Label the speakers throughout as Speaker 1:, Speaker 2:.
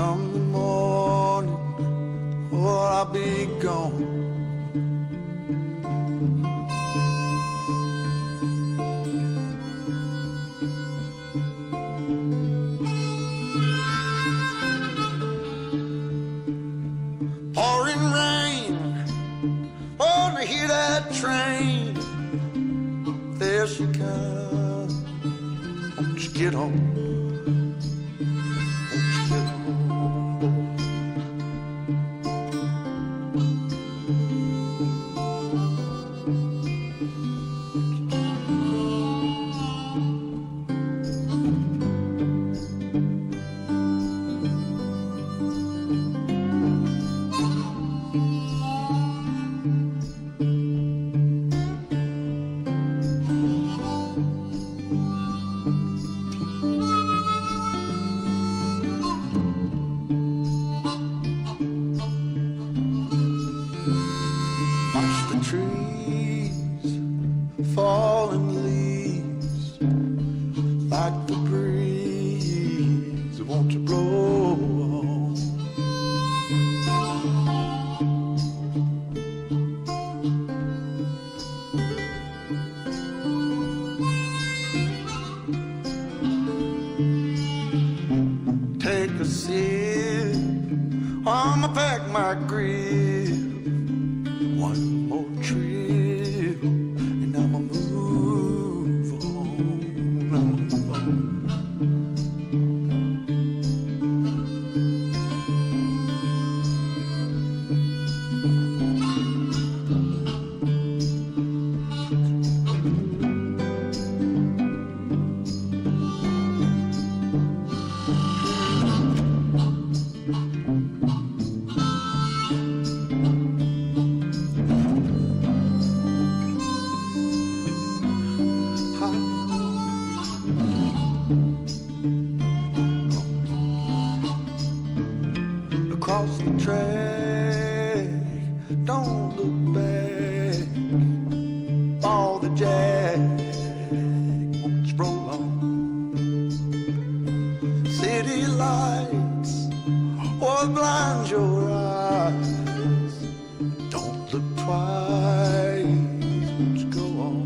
Speaker 1: come the morning, oh, I'll be gone. Pouring rain, oh, and I hear that train. There she comes, won't you get on? Won't you get on? Trees, falling leaves, like the breeze, won't you blow on? Take a sip, I'ma pack my grip. One more trip, and I'ma move on. Across the track, don't look back. All the jack, won't you roll on? City lights, what blinds your eyes? Don't look twice, won't you go on?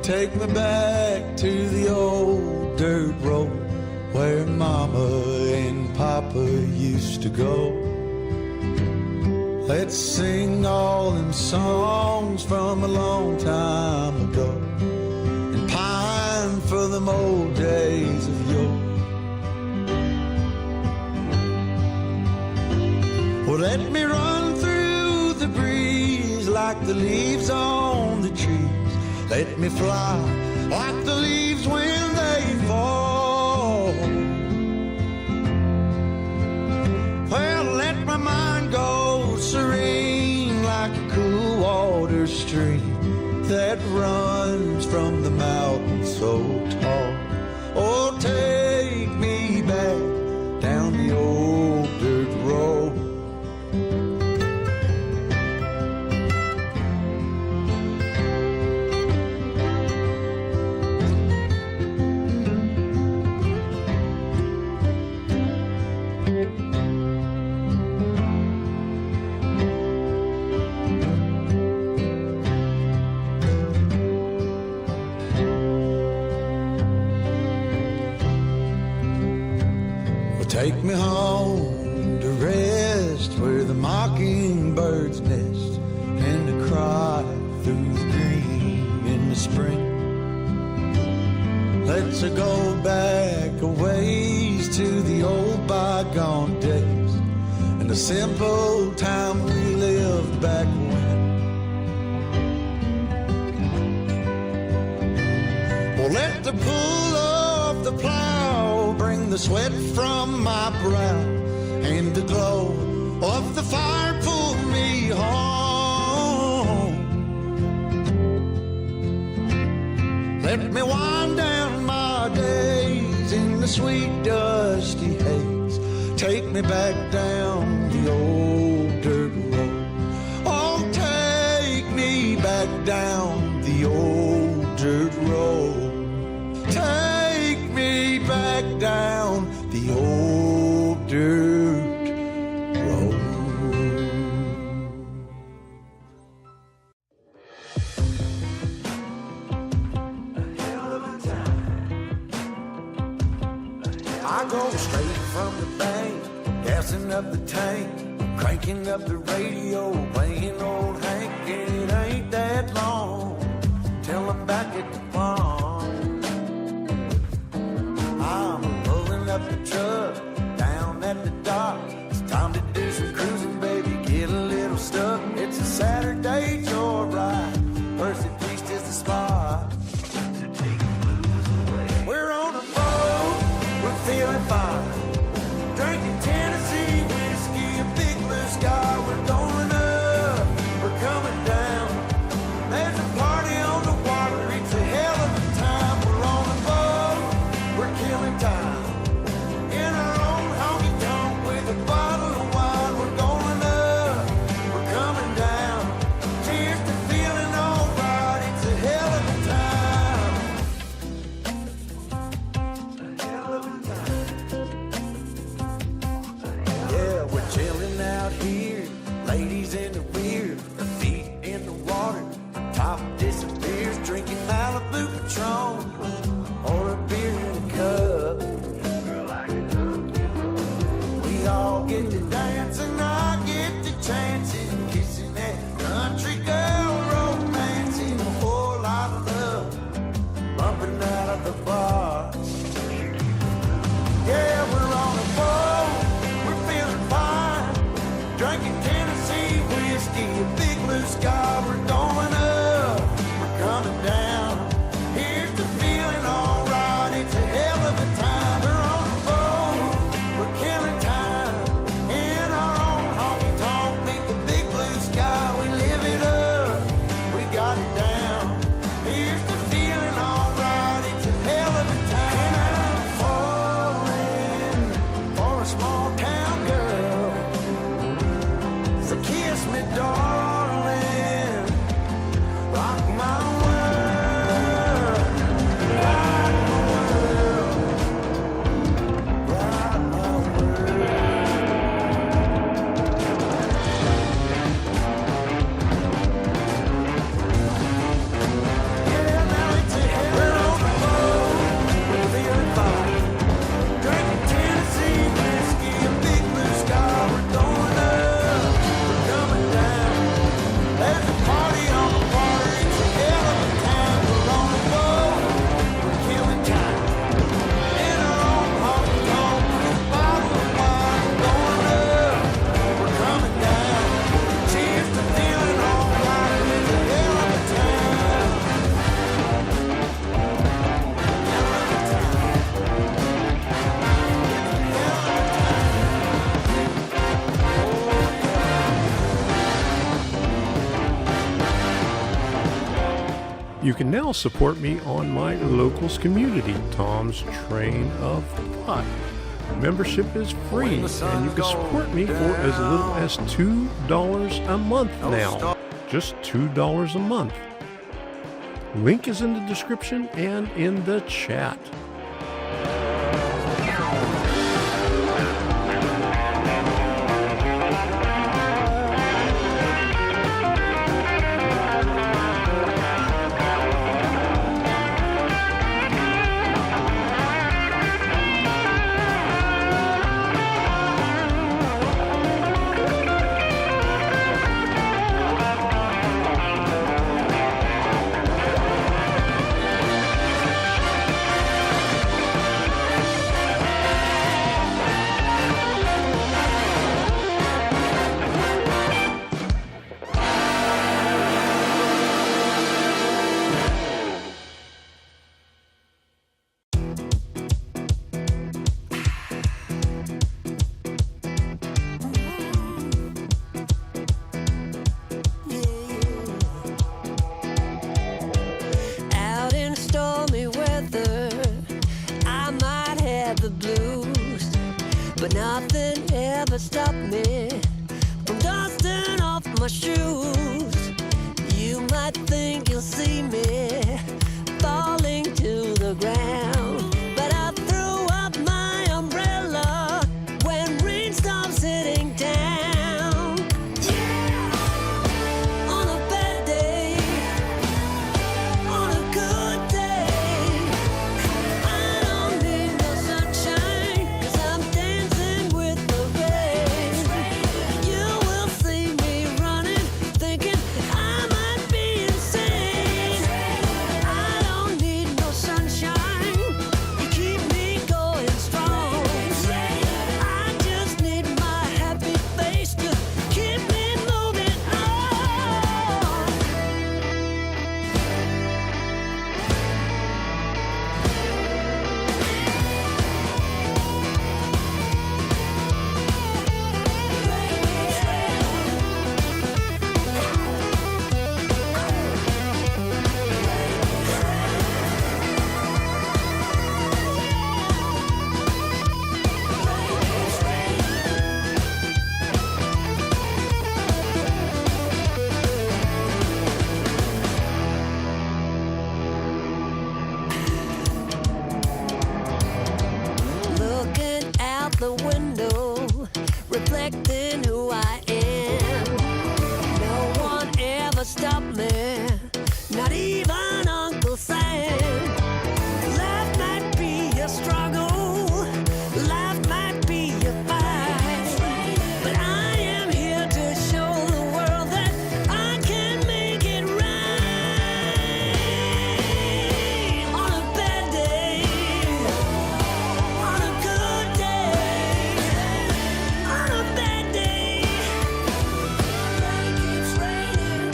Speaker 1: Take me back to the old dirt road where Mama and Papa used to go. Let's sing all them songs from a long time ago and pine for them old days of yore. Well, let me run through the breeze like the leaves on the trees. Let me fly like the leaves when they fall. Well, let my mind go serene like a cool water stream that runs from the mountain so tall. Oh, take me back down the old dirt road. Take me home to rest where the mockingbirds nest and to cry through the green in the spring. Let's go back a ways to the old bygone days and to the simple time we lived back when. Well, let the pull of the plow bring the sweat from my brow, and the glow of the fire pull me home. Let me wind down my days in the sweet dusty haze. Take me back down the old dirt road. Oh, take me back down the old dirt road. Take me back down the old dirt road. I go straight from the bank, gassing up the tank, cranking up the radio, playing old Hank. It ain't that long till I'm back at the farm. I'm pulling up the truck down at the dock. It's time to do some cruising, baby, get a little stuck. It's a Saturday joyride, Percy Feast is the spot. We're on a boat, we're feeling fine, drinking Tennessee whiskey, a big blue sky. We're going up, we're coming down. There's a party on the water, it's a hell of a time. We're on a boat, we're killing time, in our own honky tonk with a bottle of wine. We're going up, we're coming down. Cheers to feeling alright, it's a hell of a time. A hell of a time. Yeah, we're chilling out here, ladies in the rear, our feet in the water, top disappears, drinking Malibu Patron or a beer in a cup. We all get to dance and I get to chancing, kissing that country girl, romancing, a whole lot of love, bumping out of the bar. Yeah, we're on a boat, we're feeling fine, drinking Tennessee whiskey, a big blue sky. We're going up, we're coming down. Here's the feeling alright, it's a hell of a time. We're on a boat, we're killing time, in our own honky tonk, beneath the big blue sky. We live it up, we got it down. Here's the feeling alright, it's a hell of a time. Falling for a small town girl, so kiss me, darling, rock my world, rock my world, rock my world. Yeah, now it's a hell. We're on a boat, we're feeling fine, drinking Tennessee whiskey, a big blue sky. We're going up, we're coming down. There's a party on the water, it's a hell of a time. We're on a boat, we're killing time, in our own honky tonk with a bottle of wine. We're going up, we're coming down. Cheers to feeling alright, it's a hell of a time. Hell of a time. Hell of a
Speaker 2: You can now support me on my locals community, Tom's Train of Thought. Membership is free, and you can support me for as little as $2 a month now. Just $2 a month. Link is in the description and in the chat.
Speaker 3: ever stop me from dusting off my shoes. You might think you'll see me falling to the ground, but I threw up my umbrella when rain stops hitting town. Yeah! On a bad day, on a good day, I don't need no sunshine, 'cause I'm dancing with the rain. You will see me running, thinking I might be insane. I don't need no sunshine, you keep me going strong. I just need my happy face to keep me moving on. Looking out the window, reflecting who I am. No one ever stopped me, not even Uncle Sam. Life might be a struggle, life might be a fight, but I am here to show the world that I can make it right. On a bad day, on a good day, on a bad day, rain keeps raining.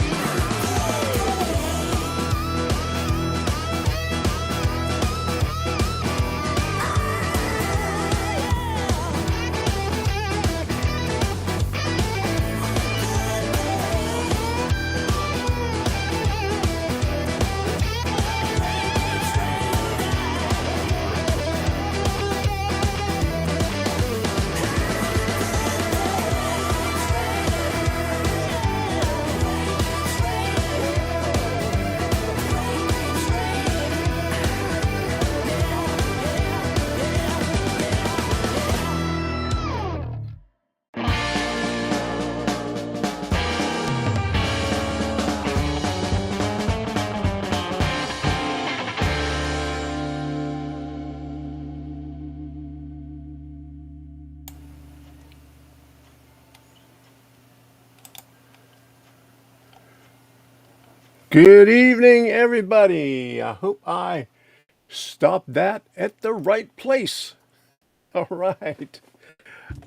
Speaker 2: Good evening, everybody. I hope I stopped that at the right place. All right.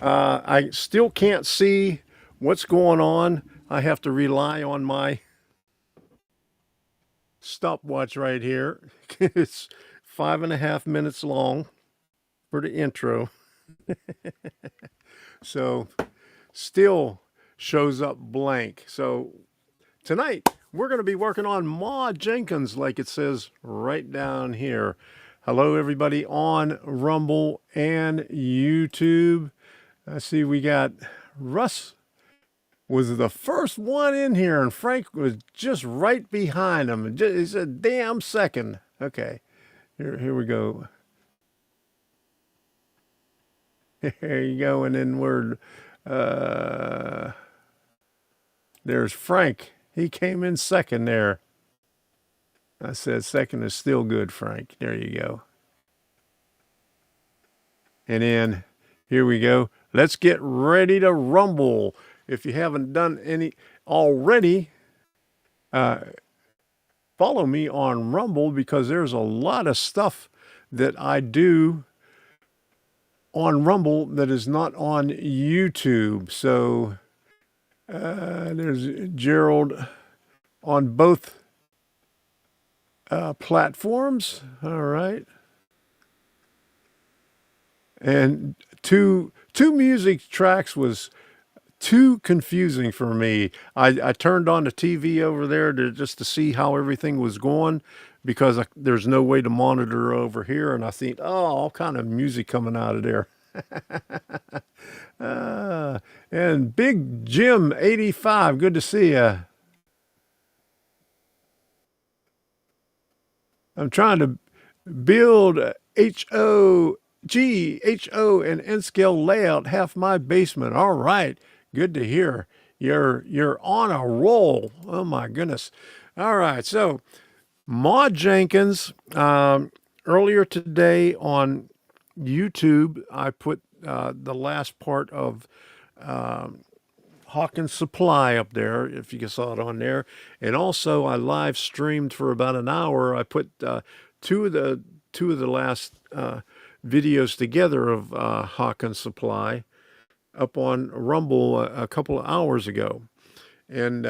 Speaker 2: I still can't see what's going on. I have to rely on my stopwatch right here. It's 5.5 minutes long for the intro. So still shows up blank. So tonight we're going to be working on Ma Jenkins, like it says right down here. Hello, everybody on Rumble and YouTube. I see we got Russ was the first one in here, and Frank was just right behind him. It's a damn second. Okay, here we go. There you go, and then there's Frank. He came in second there. I said second is still good, Frank. There you go. And then here we go. Let's get ready to rumble. If you haven't done any already, follow me on Rumble, because there's a lot of stuff that I do on Rumble that is not on YouTube. So there's Gerald on both platforms. All right. And two music tracks was too confusing for me. I turned on the TV over there just to see how everything was going, because there's no way to monitor over here. And I think, oh, all kind of music coming out of there. Uh, and Big Jim 85, good to see you. I'm trying to build HO and N scale layout half my basement. All right, good to hear. You're on a roll. Oh my goodness. All right, so Ma Jenkins. Earlier today on YouTube, I put the last part of Hawkins Supply up there, if you saw it on there. And also, I live streamed for about an hour. I put two of the last videos together of Hawkins Supply up on Rumble a couple of hours ago. And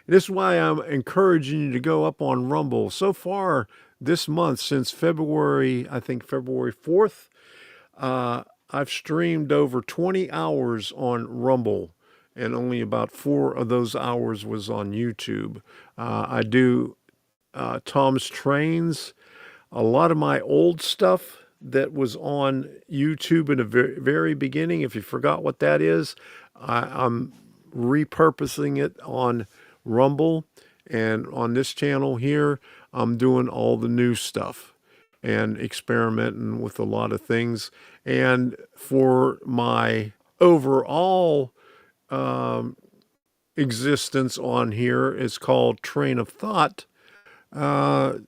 Speaker 2: this is why I'm encouraging you to go up on Rumble. So far this month, since February, I think February 4th, I've streamed over 20 hours on Rumble, and only about 4 of those hours was on YouTube. I do Tom's Trains, a lot of my old stuff that was on YouTube in the very beginning. If you forgot what that is, I'm repurposing it on Rumble, and on this channel here, I'm doing all the new stuff and experimenting with a lot of things. And for my overall existence on here, it's called Train of Thought. I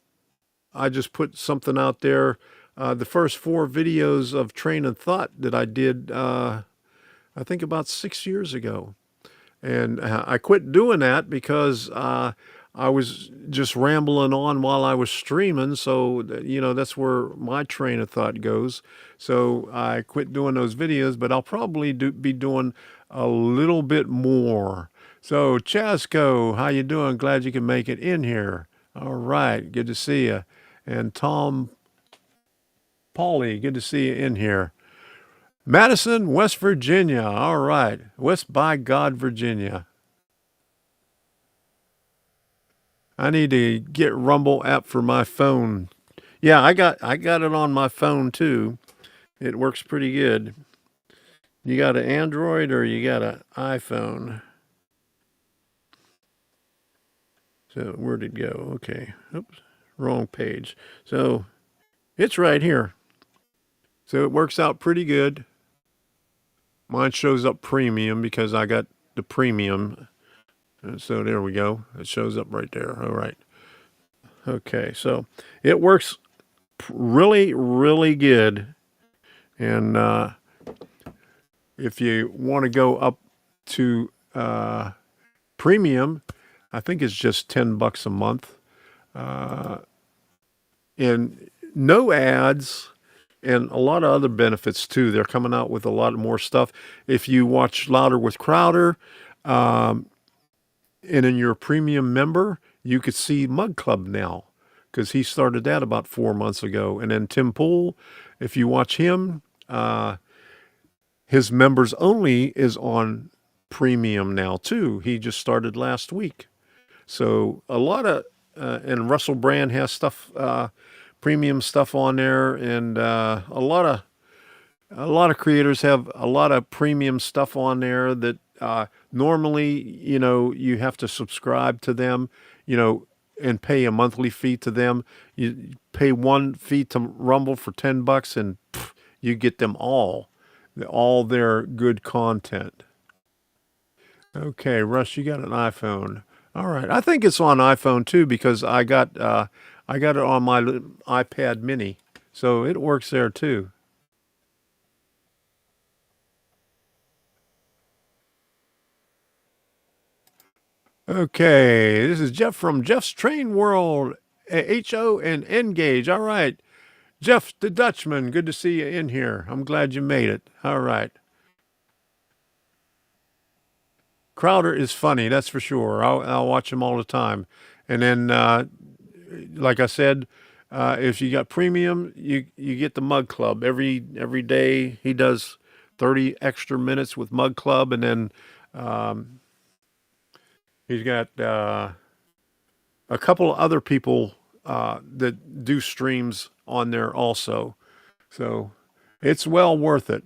Speaker 2: just put something out there. The first 4 videos of Train of Thought that I did, I think about 6 years ago. And I quit doing that because I was just rambling on while I was streaming. So, that's where my train of thought goes. So I quit doing those videos, but I'll probably be doing a little bit more. So Chasco, how you doing? Glad you can make it in here. All right, good to see you. And Tom Pauly, good to see you in here. Madison, West Virginia. All right. West by God, Virginia. I need to get Rumble app for my phone. Yeah, I got it on my phone too. It works pretty good. You got an Android or you got an iPhone? So where'd it go? Okay. Oops. Wrong page. So it's right here. So it works out pretty good. Mine shows up premium because I got the premium. So there we go. It shows up right there. All right. Okay. So it works really, really good. And if you want to go up to premium, I think it's just $10 a month. And no ads. And a lot of other benefits too. They're coming out with a lot more stuff. If you watch Louder with Crowder, and in your premium member, you could see Mug Club now, because he started that about 4 months ago. And then Tim Pool, if you watch him, his members only is on premium now too. He just started last week. So a lot of, and Russell Brand has stuff, premium stuff on there, and a lot of creators have a lot of premium stuff on there that normally, you have to subscribe to them, and pay a monthly fee to them. You pay one fee to Rumble for $10, and you get them all their good content. Okay, Russ, you got an iPhone. All right, I think it's on iPhone too, because I got it on my iPad mini, so it works there too. Okay, this is Jeff from Jeff's Train World, HO and Engage. All right, Jeff the Dutchman, good to see you in here. I'm glad you made it. All right. Crowder is funny, that's for sure. I'll watch him all the time. And then, like I said, if you got premium, you get the Mug Club every day. He does 30 extra minutes with Mug Club, and then he's got a couple of other people that do streams on there also. So it's well worth it.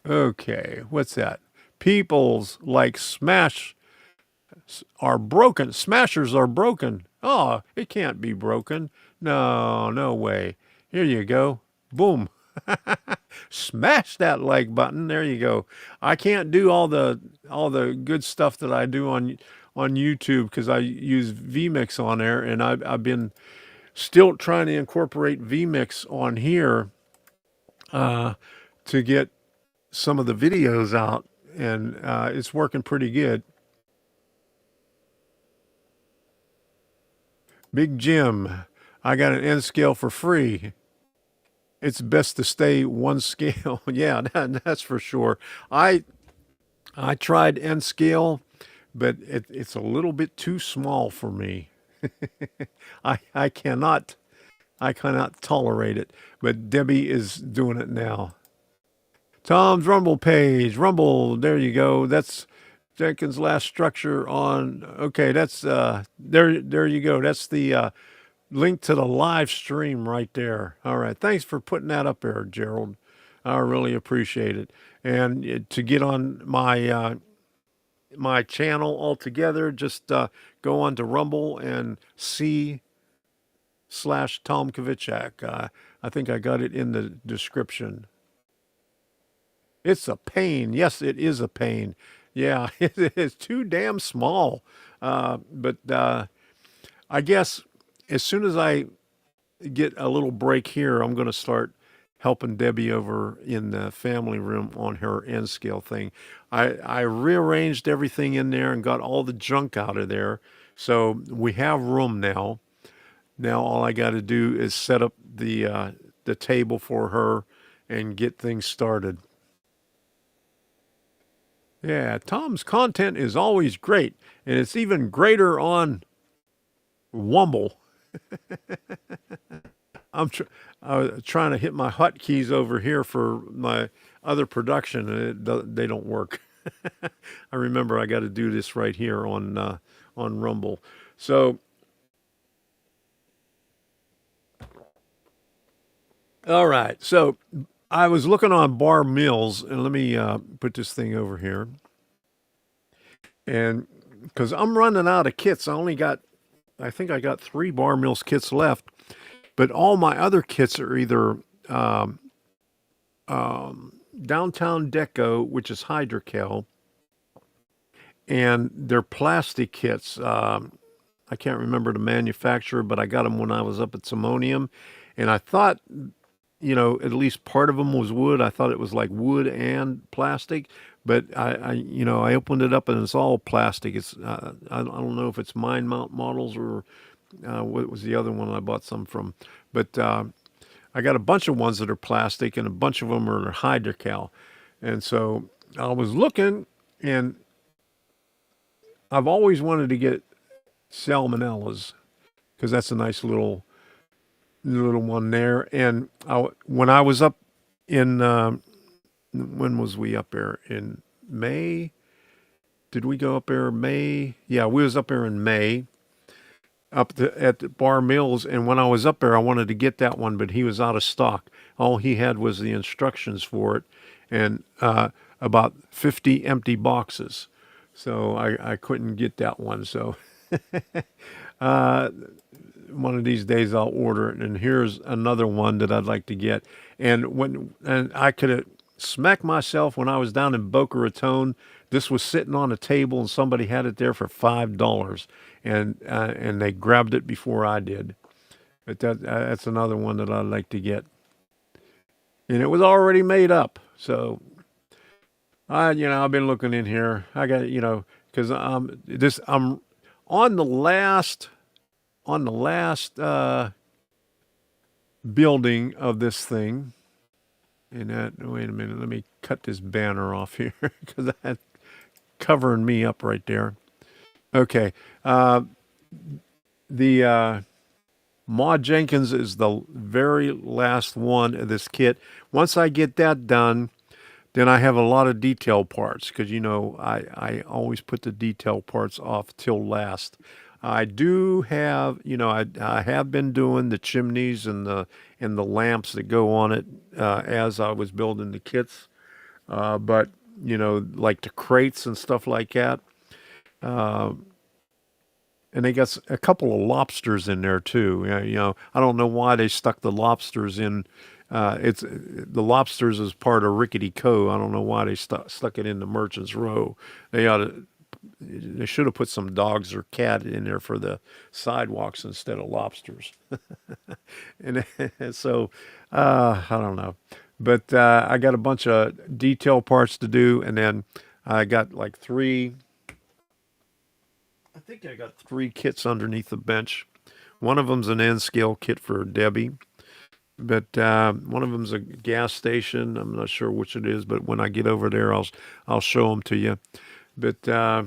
Speaker 2: Okay, what's that? People's like smash are broken. Smashers are broken. Oh, it can't be broken. No, no way. Here you go. Boom. Smash that like button. There you go. I can't do all the good stuff that I do on YouTube because I use vMix on there, and I've been still trying to incorporate vMix on here to get some of the videos out, and it's working pretty good. Big Jim, I got an N scale for free. It's best to stay one scale. Yeah, that's for sure. I tried N scale, but it's a little bit too small for me. I cannot tolerate it. But Debbie is doing it now. Tom's Rumble page. Rumble, there you go. That's Jenkins' last structure on. Okay, that's there you go. That's the link to the live stream right there. All right. Thanks for putting that up there, Gerald. I really appreciate it. And to get on my channel altogether, just go on to Rumble and c/Tom Kvichak. I think I got it in the description. It's a pain. Yes, it is a pain. Yeah, it's too damn small. But I guess as soon as I get a little break here, I'm going to start helping Debbie over in the family room on her N scale thing. I rearranged everything in there and got all the junk out of there. So we have room now. Now all I got to do is set up the table for her and get things started. Yeah, Tom's content is always great, and it's even greater on Wumble. I was trying to hit my hotkeys over here for my other production, and they don't work. I remember I got to do this right here on Rumble. So, all right. So I was looking on Bar Mills, and let me put this thing over here. And because I'm running out of kits, I think I got 3 Bar Mills kits left, but all my other kits are either Downtown Deco, which is Hydrocal, and they're plastic kits. I can't remember the manufacturer, but I got them when I was up at Simonium, and I thought, at least part of them was wood. I thought it was like wood and plastic, but I opened it up and it's all plastic. It's I don't know if it's Mind Mount Models or what was the other one I bought some from, but I got a bunch of ones that are plastic and a bunch of them are Hydrocal, and so I was looking, and I've always wanted to get Salmonellas because that's a nice little one there. And when I was up in when was we up there in May? Did we go up there in May? Yeah, we was up there in May at the Bar Mills, and when I was up there I wanted to get that one, but he was out of stock. All he had was the instructions for it and about 50 empty boxes, so I couldn't get that one. So one of these days I'll order it. And here's another one that I'd like to get. And I could have smacked myself when I was down in Boca Raton. This was sitting on a table and somebody had it there for $5, and they grabbed it before I did. But that's another one that I'd like to get. And it was already made up. So I've been looking in here. I got, because I'm on the last building of this thing. And wait a minute, let me cut this banner off here because that's covering me up right there. Okay. The Ma Jenkins is the very last one of this kit. Once I get that done, then I have a lot of detail parts because, I always put the detail parts off till last. I do have, I have been doing the chimneys and the lamps that go on it as I was building the kits. But like the crates and stuff like that. And they got a couple of lobsters in there too. I don't know why they stuck the lobsters in. It's the lobsters is part of Rickety Co. I don't know why they stuck it in the Merchants Row. They ought to. They should have put some dogs or cat in there for the sidewalks instead of lobsters. And so I don't know, but I got a bunch of detail parts to do, and then I got like three. I think I got three kits underneath the bench. One of them's an N scale kit for Debbie, but one of them's a gas station. I'm not sure which it is, but when I get over there, I'll show them to you. But I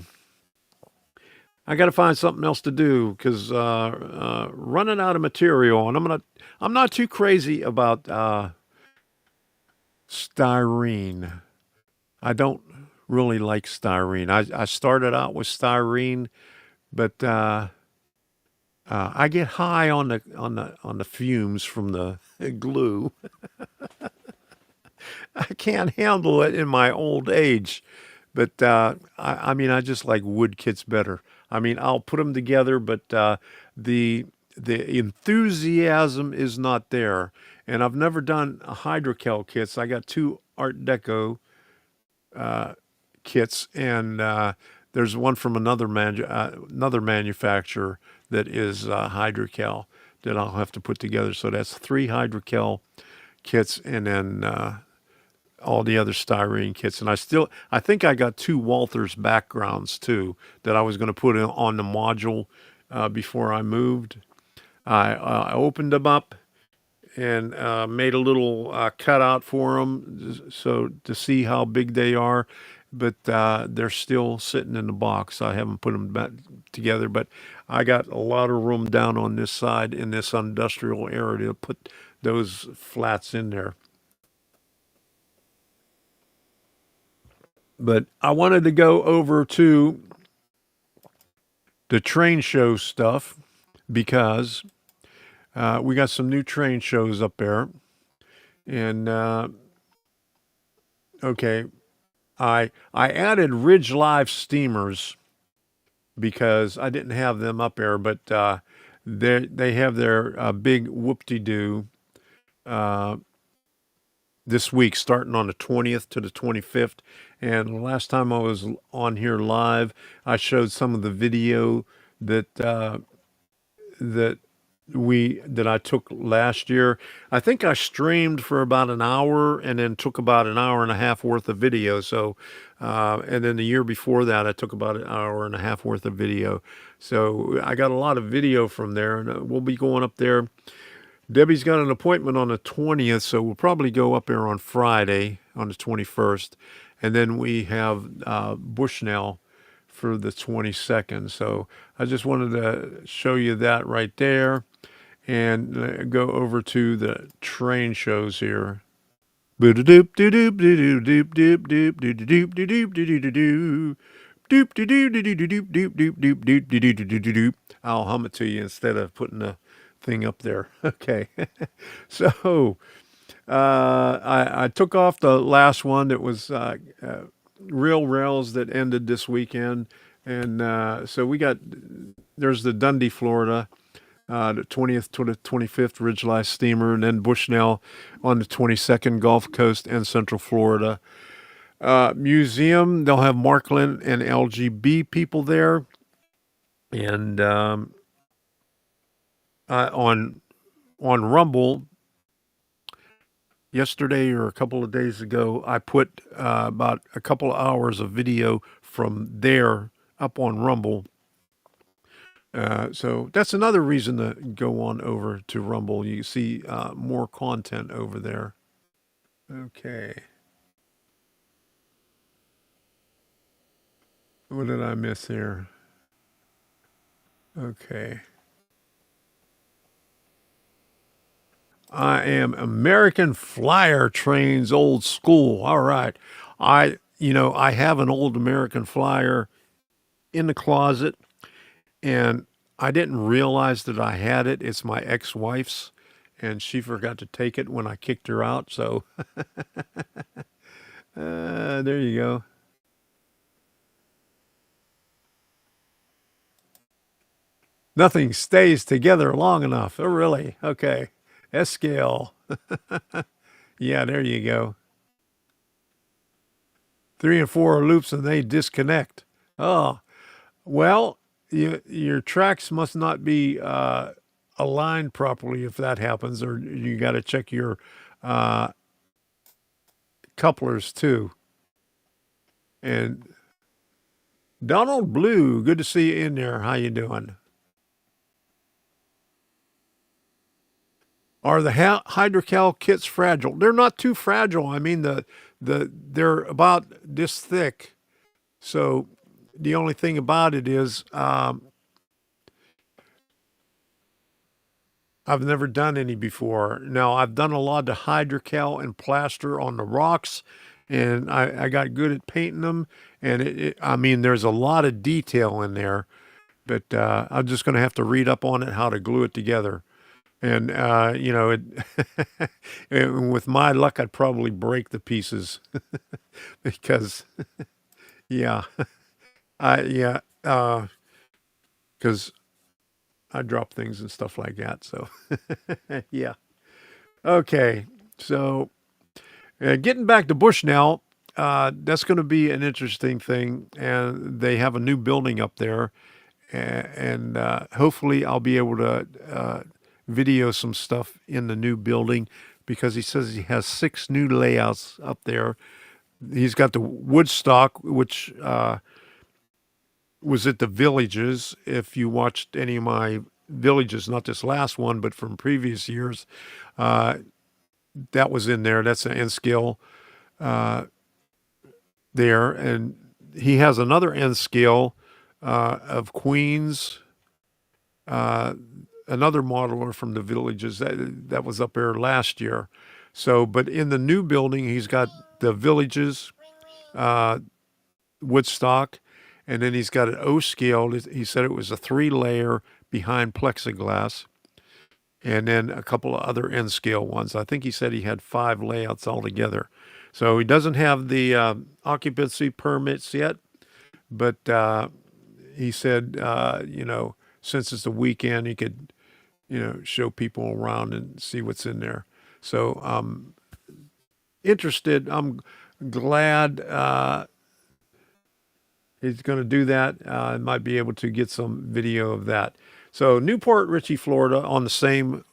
Speaker 2: got to find something else to do because running out of material, and I'm not too crazy about styrene. I don't really like styrene. I started out with styrene, but I get high on the fumes from the glue. I can't handle it in my old age. But I mean, I just like wood kits better. I mean, I'll put them together, but the enthusiasm is not there. And I've never done hydrocal kits. I got two Art Deco kits, and there's one from another manufacturer that is hydrocal that I'll have to put together. So that's three hydrocal kits, and then all the other styrene kits. And I think I got two Walthers backgrounds too that I was going to put on the module before I moved. I opened them up and made a little cutout for them so to see how big they are. But they're still sitting in the box. I haven't put them back together, but I got a lot of room down on this side in this industrial area to put those flats in there. But I wanted to go over to the train show stuff because we got some new train shows up there. And okay, I added Ridge Live steamers because I didn't have them up there, but they have their big whoop-de-doo this week, starting on the 20th to the 25th. And the last time I was on here live, I showed some of the video that that I took last year. I think I streamed for about an hour and then took about an hour and a half worth of video. So, and then the year before that, I took about an hour and a half worth of video. So I got a lot of video from there, and we'll be going up there. Debbie's got an appointment on the 20th, so we'll probably go up there on Friday on the 21st. And then we have Bushnell for the 22nd. So I just wanted to show you that right there and go over to the train shows here. I'll hum it to you instead of putting the thing up there. Okay. So I took off the last one that was Real Rails that ended this weekend. And so there's the Dundee, Florida, the 20th to the 25th Ridge Live Steamer, and then Bushnell on the 22nd, Gulf Coast and Central Florida. Museum, they'll have Markland and LGB people there. And on Rumble, yesterday or a couple of days ago, I put about a couple of hours of video from there up on Rumble. So that's another reason to go on over to Rumble. You see more content over there. Okay. What did I miss here? Okay. I am American Flyer Trains old school. All right. I have an old American Flyer in the closet, and I didn't realize that I had it. It's my ex-wife's, and she forgot to take it when I kicked her out. So there you go. Nothing stays together long enough. Oh, really? Okay. S scale. Yeah, there you go. 3 and 4 are loops and they disconnect. Oh, well, your tracks must not be aligned properly if that happens, or you got to check your uh, couplers too. And Donald Blue, good to see you in there. How you doing? Are the hydrocal kits fragile? They're not too fragile. I mean, they're about this thick. So the only thing about it is I've never done any before. Now I've done a lot of hydrocal and plaster on the rocks, and I got good at painting them. And I mean, there's a lot of detail in there, but I'm just going to have to read up on it, how to glue it together. And and with my luck, I'd probably break the pieces because, yeah, yeah, because I drop things and stuff like that. So, yeah. Okay. So, getting back to Bush now, that's going to be an interesting thing. And they have a new building up there. And hopefully I'll be able to video some stuff in the new building because he says he has 6 new layouts up there. He's got the Woodstock, which was at the Villages. If you watched any of my Villages, not this last one, but from previous years, uh, that was in there. That's an N scale there. And he has another N scale of Queens, another modeler from the Villages that was up there last year. So, but in the new building, he's got the Villages, uh, Woodstock, and then he's got an O scale. He said it was a 3-layer behind plexiglass, and then a couple of other N scale ones. I think he said he had 5 layouts altogether. So he doesn't have the occupancy permits yet, but he said, since it's a weekend, he could, show people around and see what's in there. So I'm interested. I'm glad he's going to do that. I might be able to get some video of that. So Newport Richey, Florida, on the same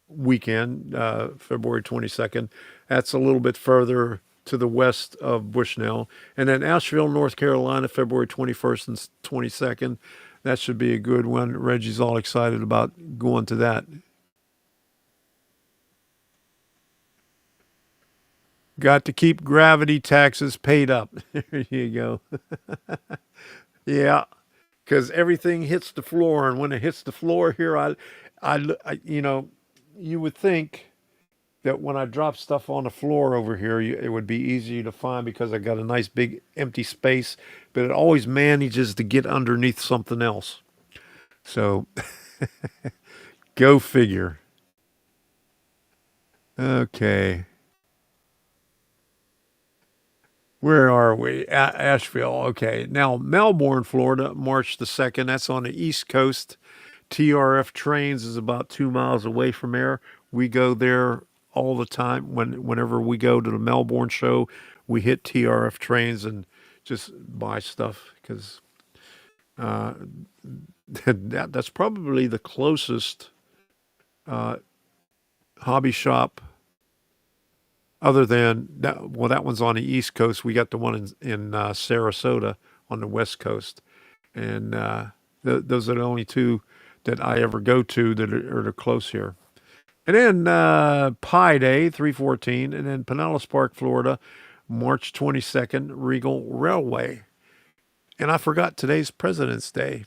Speaker 2: weekend, February 22nd. That's a little bit further to the west of Bushnell. And then Asheville, North Carolina, February 21st and 22nd. That should be a good one. Reggie's all excited about going to that. Got to keep gravity taxes paid up. There you go. Yeah, because everything hits the floor, and when it hits the floor here, you would think that when I drop stuff on the floor over here, it would be easy to find because I got a nice big empty space, but it always manages to get underneath something else. So, go figure. Okay. Where are we? Asheville. Okay. Now, Melbourne, Florida, March the 2nd. That's on the East Coast. TRF Trains is about 2 miles away from there. We go there all the time. Whenever we go to the Melbourne show, we hit TRF Trains and just buy stuff because uh, that's probably the closest uh, hobby shop other than that. Well, that one's on the East Coast. We got the one in Sarasota on the West Coast. And those are the only two that I ever go to that are close here. And then Pi Day, 314, and then Pinellas Park, Florida, March 22nd, Regal Railway. And I forgot today's President's Day.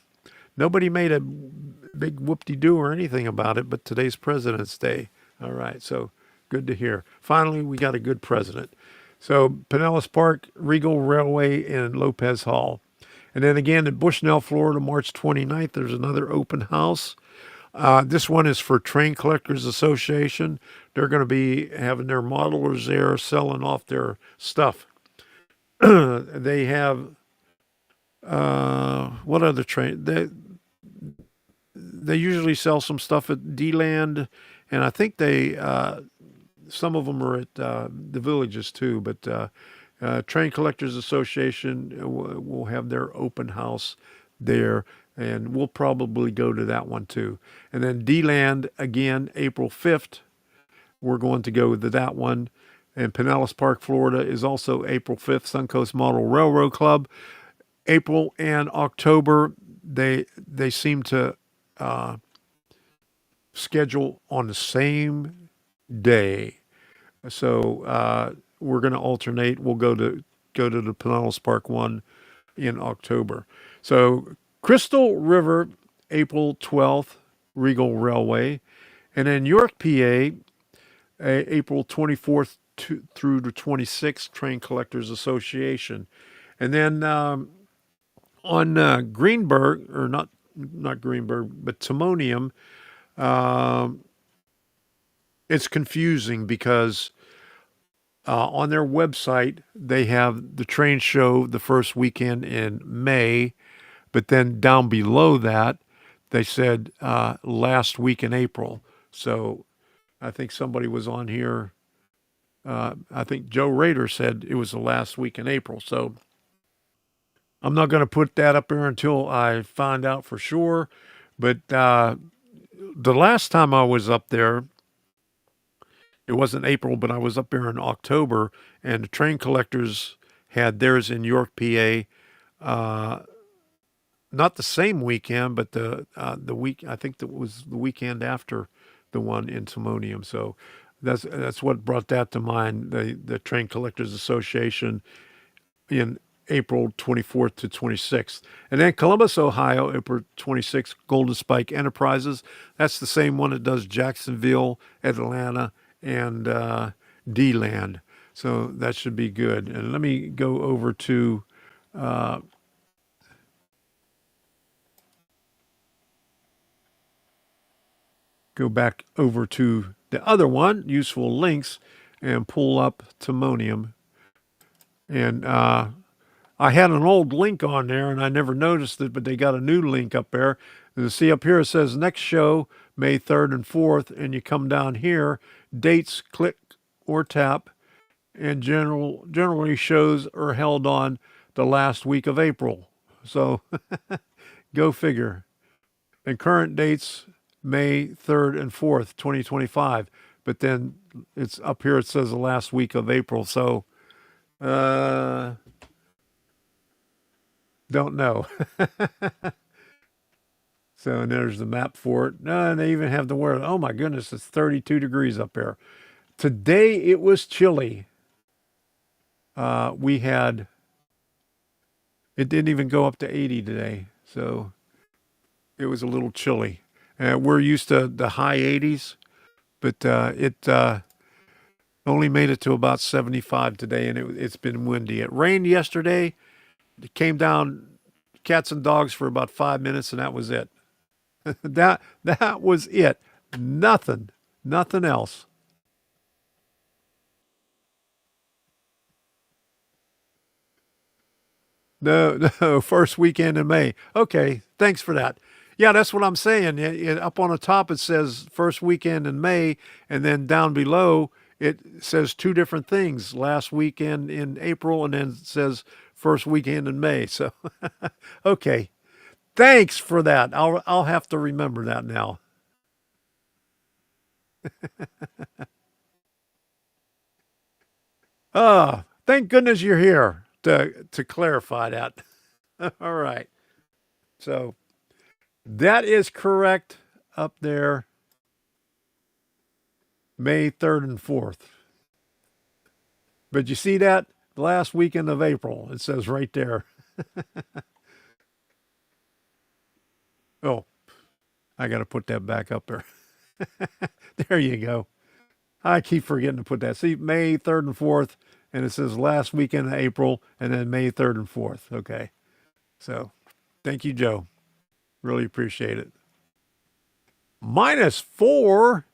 Speaker 2: Nobody made a big whoop-de-doo or anything about it, but today's President's Day. All right, so good to hear. Finally, we got a good president. So Pinellas Park, Regal Railway, and Lopez Hall. And then again in Bushnell, Florida, March 29th, there's another open house. This one is for Train Collectors Association. They're going to be having their modelers there selling off their stuff. They have what other train? They usually sell some stuff at D-Land, and I think they some of them are at the villages too. But Train Collectors Association will have their open house there, and we'll probably go to that one too. And then D-Land again, April 5th. We're going to go to that one. And Pinellas Park, Florida is also April 5th, Suncoast Model Railroad Club. April and October, they seem to schedule on the same day. So we're going to alternate. We'll go to the Pinellas Park one in October. So Crystal River, April 12th, Regal Railway. And then York, PA, April 24th through the 26th, Train Collectors Association. And then on Greenberg, or not Greenberg, but Timonium, it's confusing because on their website, they have the train show the first weekend in May, but then down below that, they said last week in April. So I think somebody was on here. I think Joe Rader said it was the last week in April. So I'm not going to put that up there until I find out for sure. But the last time I was up there, it wasn't April, but I was up there in October, and the Train Collectors had theirs in York, PA. Not the same weekend, but the week, I think that was the weekend after the one in Timonium. So that's what brought that to mind. The Train Collectors Association in April 24th to 26th. And then Columbus, Ohio, April 26th, Golden Spike Enterprises. That's the same one that does Jacksonville, Atlanta, and D-Land. So that should be good. And let me go over to go back over to the other one, Useful Links, and pull up Timonium. And I had an old link on there, and I never noticed it, but they got a new link up there. And see up here, it says next show, May 3rd and 4th, and you come down here, dates, click or tap, and generally shows are held on the last week of April. So go figure. And current dates, May 3rd and 4th, 2025. But then it's up here, it says the last week of April. So don't know. So, and there's the map for it. And they even have the word. Oh my goodness, it's 32 degrees up there. Today it was chilly. It didn't even go up to 80 today. So it was a little chilly. We're used to the high 80s, but it only made it to about 75 today, and it's been windy. It rained yesterday. It came down cats and dogs for about 5 minutes, and that was it. that was it. Nothing else. No, first weekend in May. Okay, thanks for that. Yeah, that's what I'm saying. Up on the top, it says first weekend in May, and then down below, it says two different things. Last weekend in April, and then it says first weekend in May. So, okay. Thanks for that. I'll have to remember that now. Thank goodness you're here to clarify that. All right. So that is correct up there. May 3rd and 4th. But you see that? The last weekend of April. It says right there. Oh, I got to put that back up there. There you go. I keep forgetting to put that. See, May 3rd and 4th, and it says last weekend of April, and then May 3rd and 4th. Okay. So thank you, Joe. Really appreciate it. -4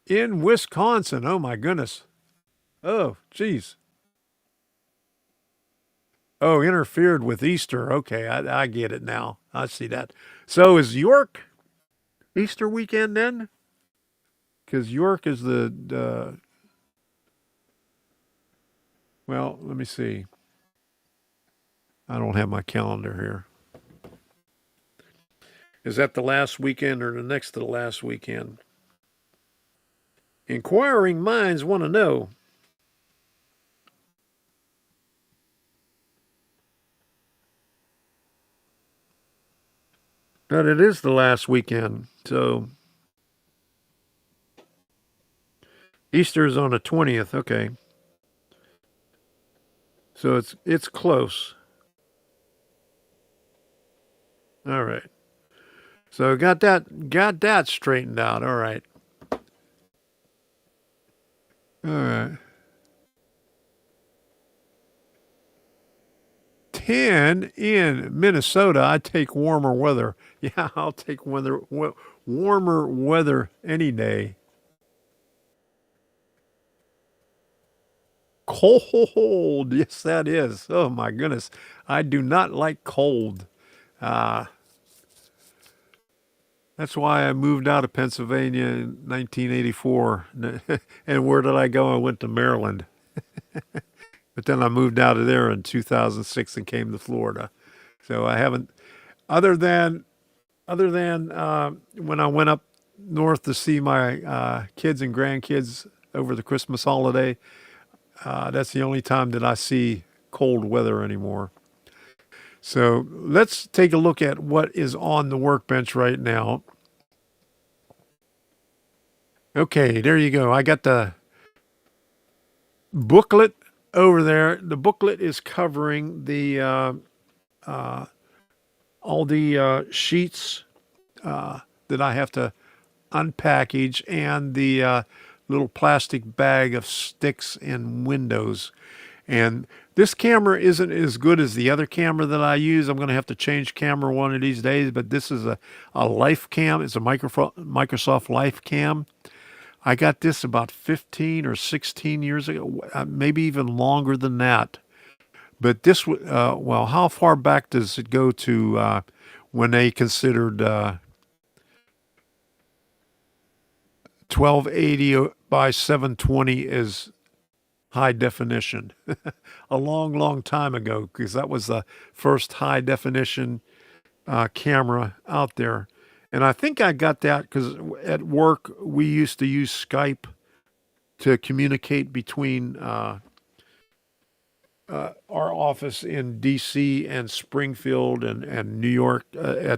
Speaker 2: in Wisconsin. Oh, my goodness. Oh, geez. Oh, interfered with Easter. Okay, I get it now. I see that. So is York Easter weekend then? Because York is well, let me see. I don't have my calendar here. Is that the last weekend or the next to the last weekend? Inquiring minds want to know. But it is the last weekend, so Easter is on the 20th. Okay, so it's close. All right. So got that straightened out. All right. All right. 10 in Minnesota. I take warmer weather. Yeah, I'll take warmer weather any day. Cold. Yes, that is. Oh my goodness. I do not like cold. Uh, that's why I moved out of Pennsylvania in 1984. And where did I go? I went to Maryland. But then I moved out of there in 2006 and came to Florida. So I haven't, other than when I went up north to see my kids and grandkids over the Christmas holiday, that's the only time that I see cold weather anymore. So let's take a look at what is on the workbench right now. Okay, there you go. I got the booklet over there. The booklet is covering the all the sheets that I have to unpackage and the little plastic bag of sticks and windows. And this camera isn't as good as the other camera that I use. I'm going to have to change camera one of these days, but this is a Life Cam. It's a Microsoft Life Cam. I got this about 15 or 16 years ago, maybe even longer than that. But this, well, how far back does it go to when they considered 1280 by 720 as high definition? A long, long time ago, because that was the first high definition camera out there. And I think I got that because at work we used to use Skype to communicate between our office in D.C. and Springfield and New York I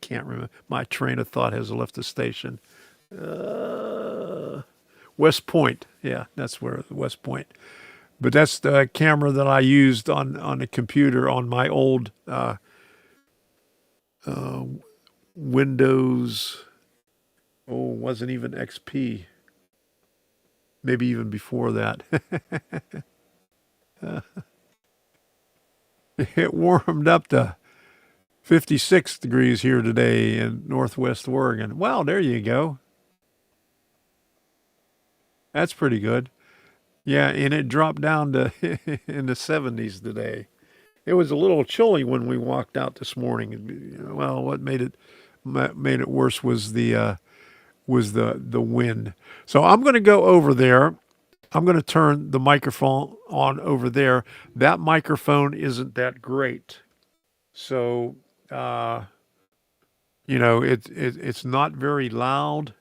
Speaker 2: can't remember. My train of thought has left the station. West Point. Yeah, that's where West Point. But that's the camera that I used on the computer on my old Windows. Oh, it wasn't even XP. Maybe even before that. It warmed up to 56 degrees here today in Northwest Oregon. Well, there you go. That's pretty good. Yeah, and it dropped down to in the 70s today. It was a little chilly when we walked out this morning. Well, what made it worse was the wind. So I'm going to go over there. I'm going to turn the microphone on over there. That microphone isn't that great, so it's not very loud.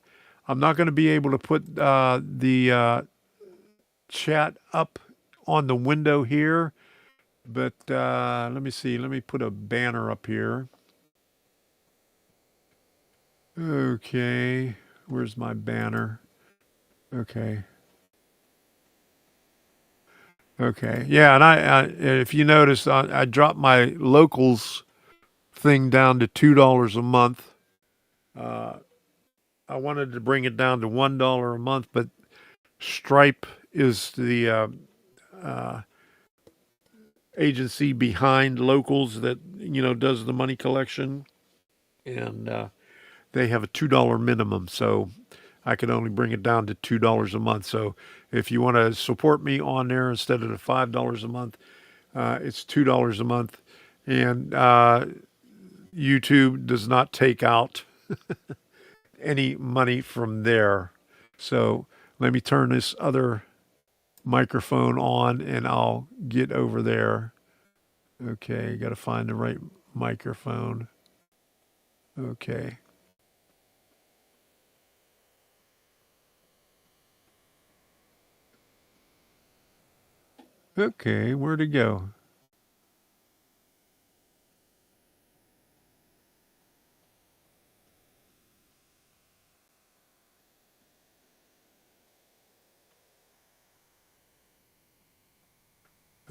Speaker 2: I'm not going to be able to put the chat up on the window here, but let me see. Let me put a banner up here. Okay, where's my banner? Okay. Yeah, and I if you notice, I dropped my locals thing down to $2 a month. I wanted to bring it down to $1 a month, but Stripe is the agency behind Locals that, does the money collection. And they have a $2 minimum. So I can only bring it down to $2 a month. So if you want to support me on there instead of the $5 a month, it's $2 a month. And YouTube does not take out any money from there. So let me turn this other microphone on and I'll get over there. Okay, got to find the right microphone. Okay. Okay, where'd it go?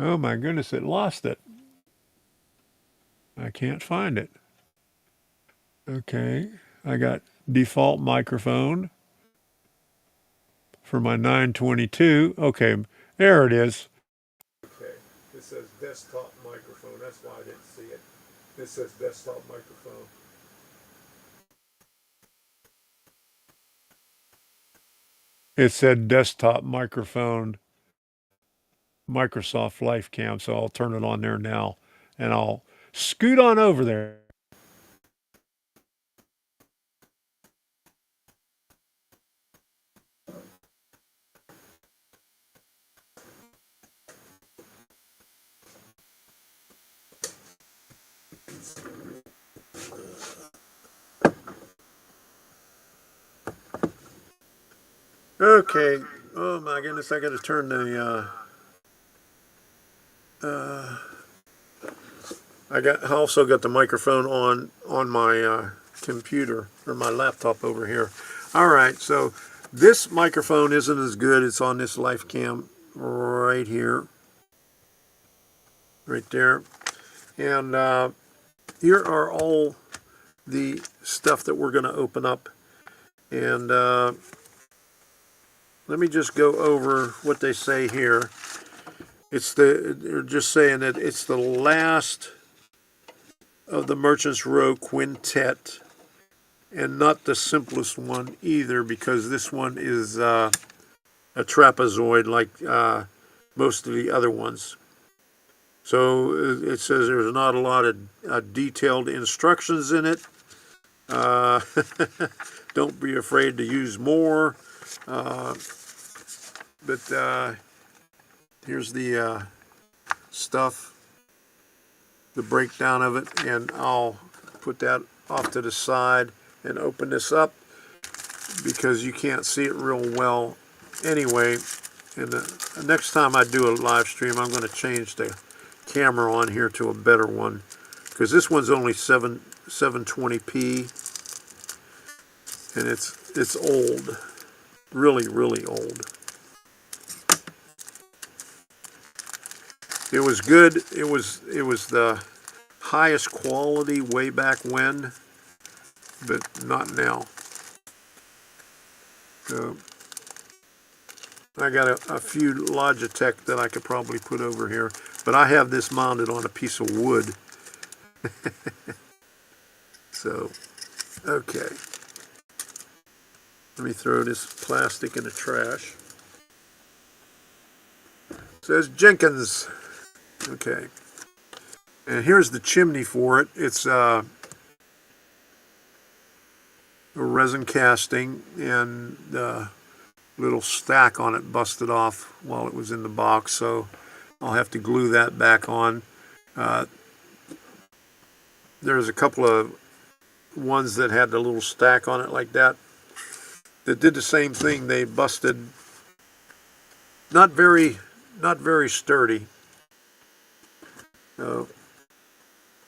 Speaker 2: Oh my goodness, it lost it. I can't find it. Okay, I got default microphone for my 922. Okay, there it is. Okay, it says desktop microphone. That's why I didn't see it. It says desktop microphone. It said desktop microphone, Microsoft LifeCam, so I'll turn it on there now, and I'll scoot on over there. Okay. Oh my goodness, I got to turn the. I also got the microphone on my computer or my laptop over here. All right, so this microphone isn't as good. It's on this LifeCam right here, right there, and here are all the stuff that we're going to open up, and let me just go over what they say here. They're just saying that it's the last of the Merchant's Row quintet, and not the simplest one either, because this one is a trapezoid like most of the other ones. So it says there's not a lot of detailed instructions in it. Don't be afraid to use more. But here's the stuff, the breakdown of it, and I'll put that off to the side and open this up because you can't see it real well anyway. And the next time I do a live stream, I'm going to change the camera on here to a better one, because this one's only 720p, and it's old, really old. It was good. It was the highest quality way back when, but not now. So I got a few Logitech that I could probably put over here, but I have this mounted on a piece of wood. So, okay. Let me throw this plastic in the trash. It says Jenkins. Okay. And here's the chimney for it. It's a resin casting, and the little stack on it busted off while it was in the box, so I'll have to glue that back on. There's a couple of ones that had the little stack on it like that did the same thing. They busted. Not very sturdy. So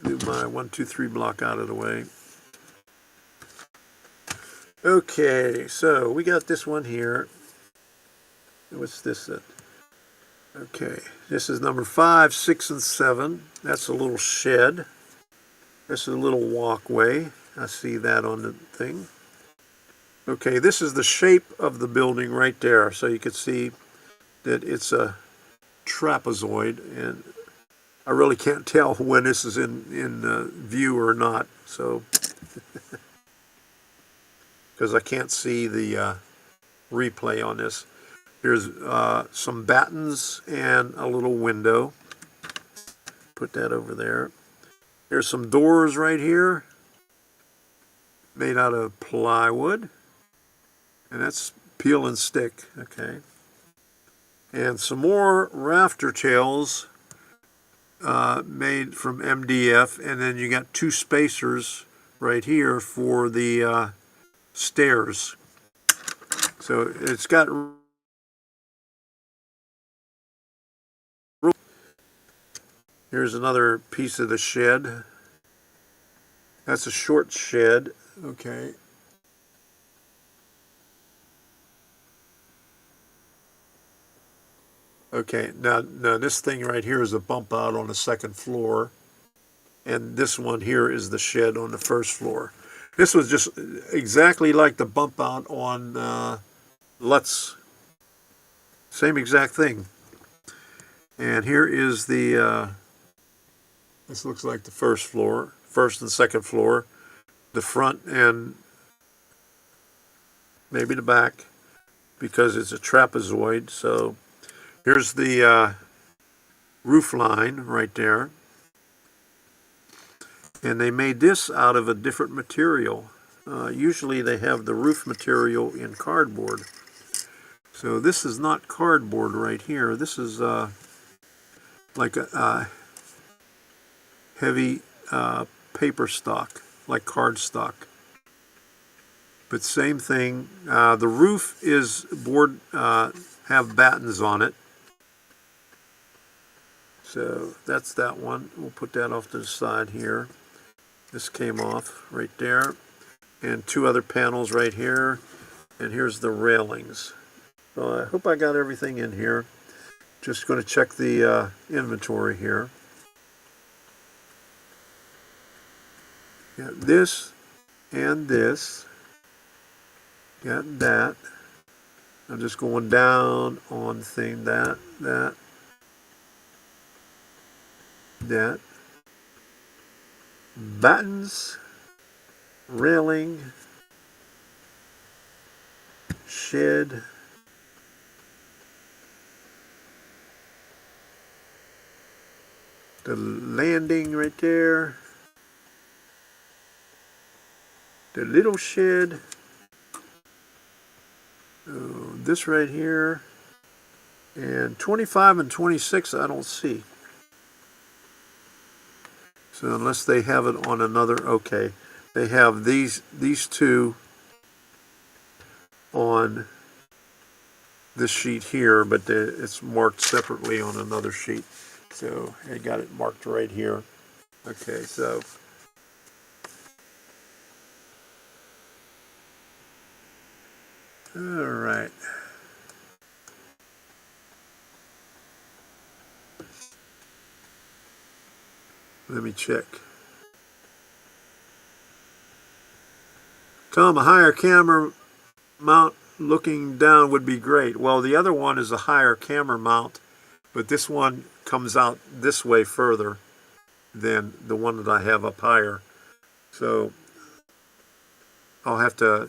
Speaker 2: move my 1, 2, 3 block out of the way. Okay, so we got this one here. What's this? Okay, this is number 5, 6, and 7. That's a little shed. This is a little walkway. I see that on the thing. Okay, this is the shape of the building right there. So you can see that it's a trapezoid, and I really can't tell when this is in view or not, so because I can't see the replay on this. Here's some battens and a little window. Put that over there. There's some doors right here made out of plywood, and that's peel and stick, okay. And some more rafter tails made from MDF, and then you got 2 spacers right here for the stairs. So it's got. Here's another piece of the shed. That's a short shed, okay. Okay, now this thing right here is a bump out on the 2nd floor, and this one here is the shed on the 1st floor. This was just exactly like the bump out on Lutz. Same exact thing. And here is the, this looks like the 1st floor, 1st and 2nd floor, the front and maybe the back, because it's a trapezoid. So here's the roof line right there. And they made this out of a different material. Usually they have the roof material in cardboard. So this is not cardboard right here. This is like a heavy paper stock, like card stock. But same thing. The roof is board, have battens on it. So that's that one. We'll put that off to the side here. This came off right there. And 2 other panels right here. And here's the railings. So I hope I got everything in here. Just going to check the inventory here. Got this and this. Got that. I'm just going down on the thing. That. Battens. Railing. Shed. The landing right there. The little shed. This right here. And 25 and 26 I don't see. So unless they have it on another, okay. They have these 2 on this sheet here, but it's marked separately on another sheet. So I got it marked right here. Okay, so all right. Let me check. Tom, a higher camera mount looking down would be great. Well, the other one is a higher camera mount, but this one comes out this way further than the one that I have up higher. So I'll have to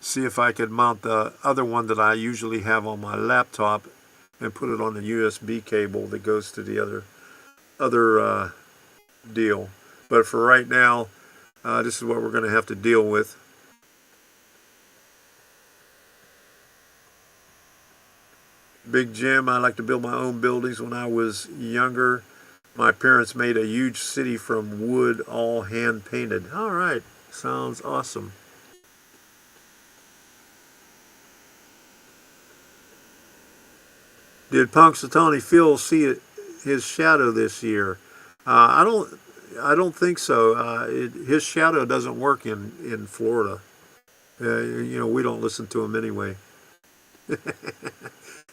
Speaker 2: see if I could mount the other one that I usually have on my laptop and put it on the USB cable that goes to the other deal. But for right now, this is what we're going to have to deal with. Big Jim, I like to build my own buildings. When I was younger, my parents made a huge city from wood, all hand painted. All right, sounds awesome. Did Punxsutawney Phil see his shadow this year? I don't think so. His shadow doesn't work in Florida. You know, we don't listen to him anyway.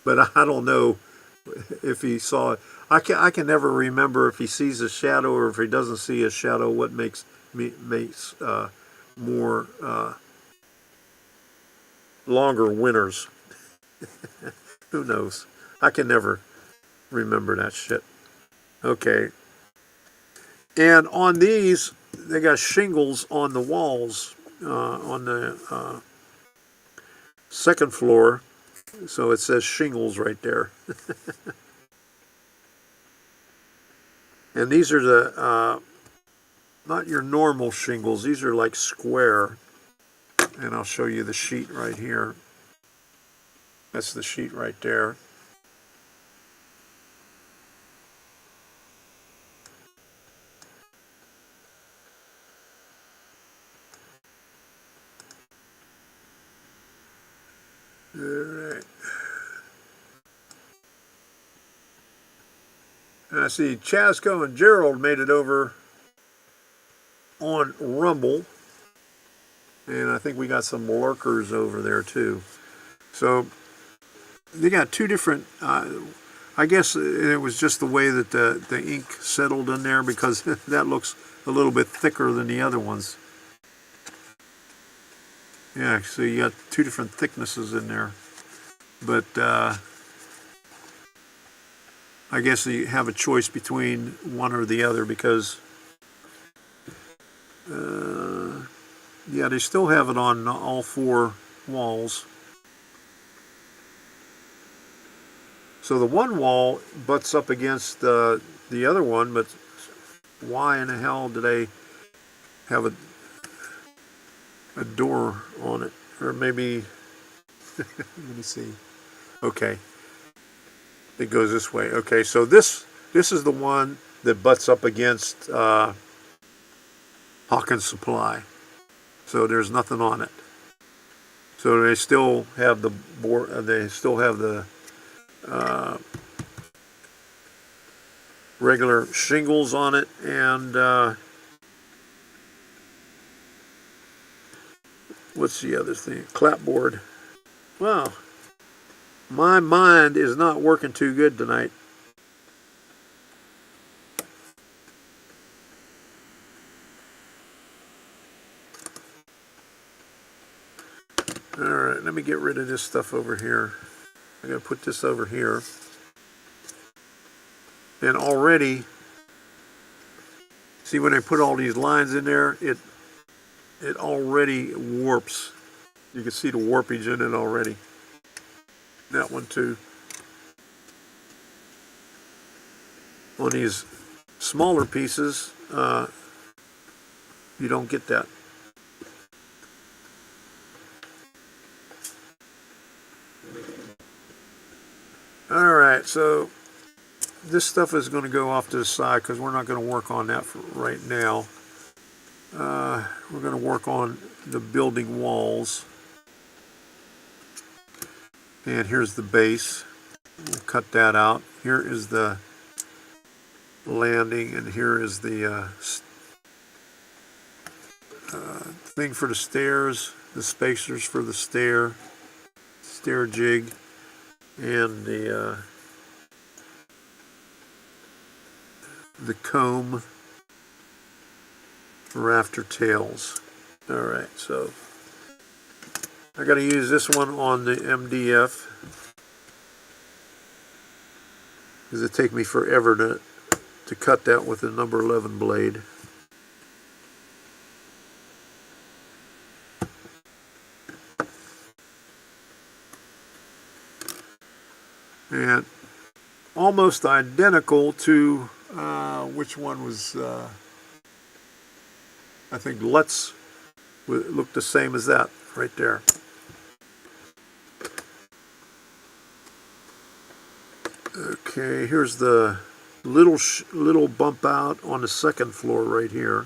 Speaker 2: But I don't know if he saw it. I can never remember if he sees a shadow or if he doesn't see a shadow. What makes more longer winters? Who knows? I can never remember that shit. Okay. And on these, they got shingles on the walls on the second floor. So it says shingles right there. And these are the, not your normal shingles. These are like square. And I'll show you the sheet right here. That's the sheet right there. All right. And I see Chasco and Gerald made it over on Rumble. And I think we got some lurkers over there too. So they got two different, I guess it was just the way that the ink settled in there, because that looks a little bit thicker than the other ones. Yeah, so you got two different thicknesses in there. But I guess you have a choice between one or the other, because yeah, they still have it on all four walls. So the one wall butts up against the other one, but why in the hell do they have a door on it? Or maybe, let me see. Okay, it goes this way. Okay, so this is the one that butts up against Hawkins Supply. So there's nothing on it. So they still have the board. They still have the regular shingles on it, and what's the other thing? Clapboard. Wow, my mind is not working too good tonight. Alright, let me get rid of this stuff over here. I'm going to put this over here. And already, see when I put all these lines in there, it already warps. You can see the warpage in it already. That one too. On these smaller pieces, you don't get that. Alright, so this stuff is going to go off to the side because we're not going to work on that for right now. We're going to work on the building walls. And here's the base. We'll cut that out. Here is the landing, and here is the thing for the stairs, the spacers for the stair jig, and the comb for rafter tails. Alright, so I got to use this one on the MDF because it take me forever to cut that with a number 11 blade. And almost identical to which one was I think Lutz looked the same as that right there. Okay, here's the little bump out on the second floor right here.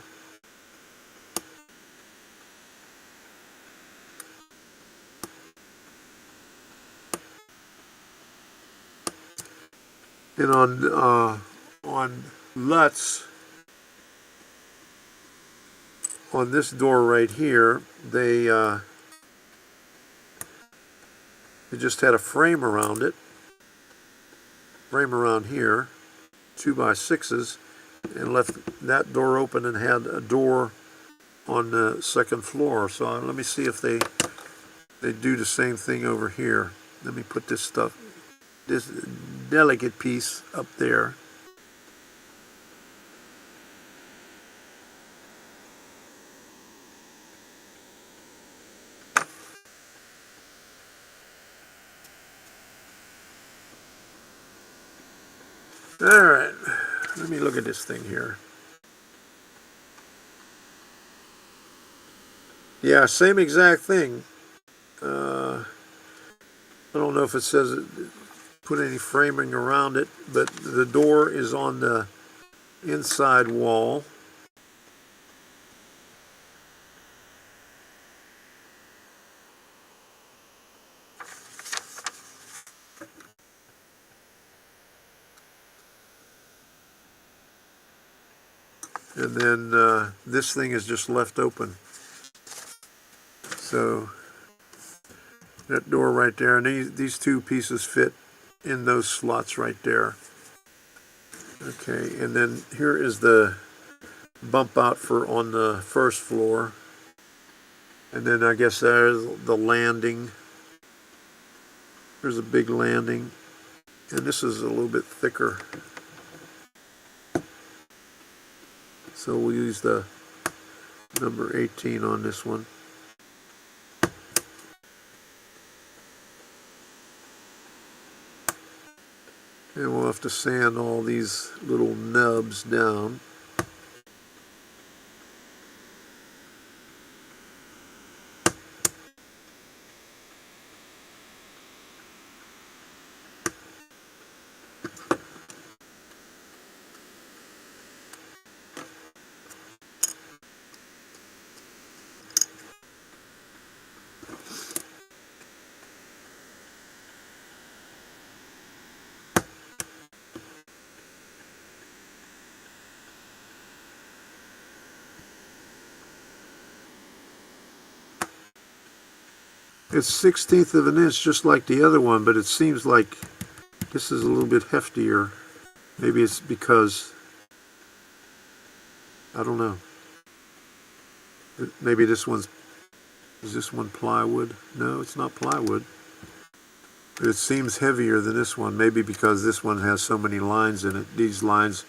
Speaker 2: And on Lutz, on this door right here, they just had a frame around it. Frame around here, 2x6s, and left that door open and had a door on the second floor. So let me see if they do the same thing over here. Let me put this stuff, delicate piece up there. All right, let me look at this thing here. Yeah, same exact thing. I don't know if it says put any framing around it, but the door is on the inside wall. And then this thing is just left open. So that door right there, and these two pieces fit in those slots right there. Okay, and then here is the bump out for on the first floor. And then I guess there's the landing. There's a big landing. And this is a little bit thicker. So we'll use the number 18 on this one. And we'll have to sand all these little nubs down. It's 1/16 of an inch, just like the other one, but it seems like this is a little bit heftier. Maybe it's because, I don't know. Maybe this one's, is this one plywood? No, it's not plywood. But it seems heavier than this one, maybe because this one has so many lines in it. These lines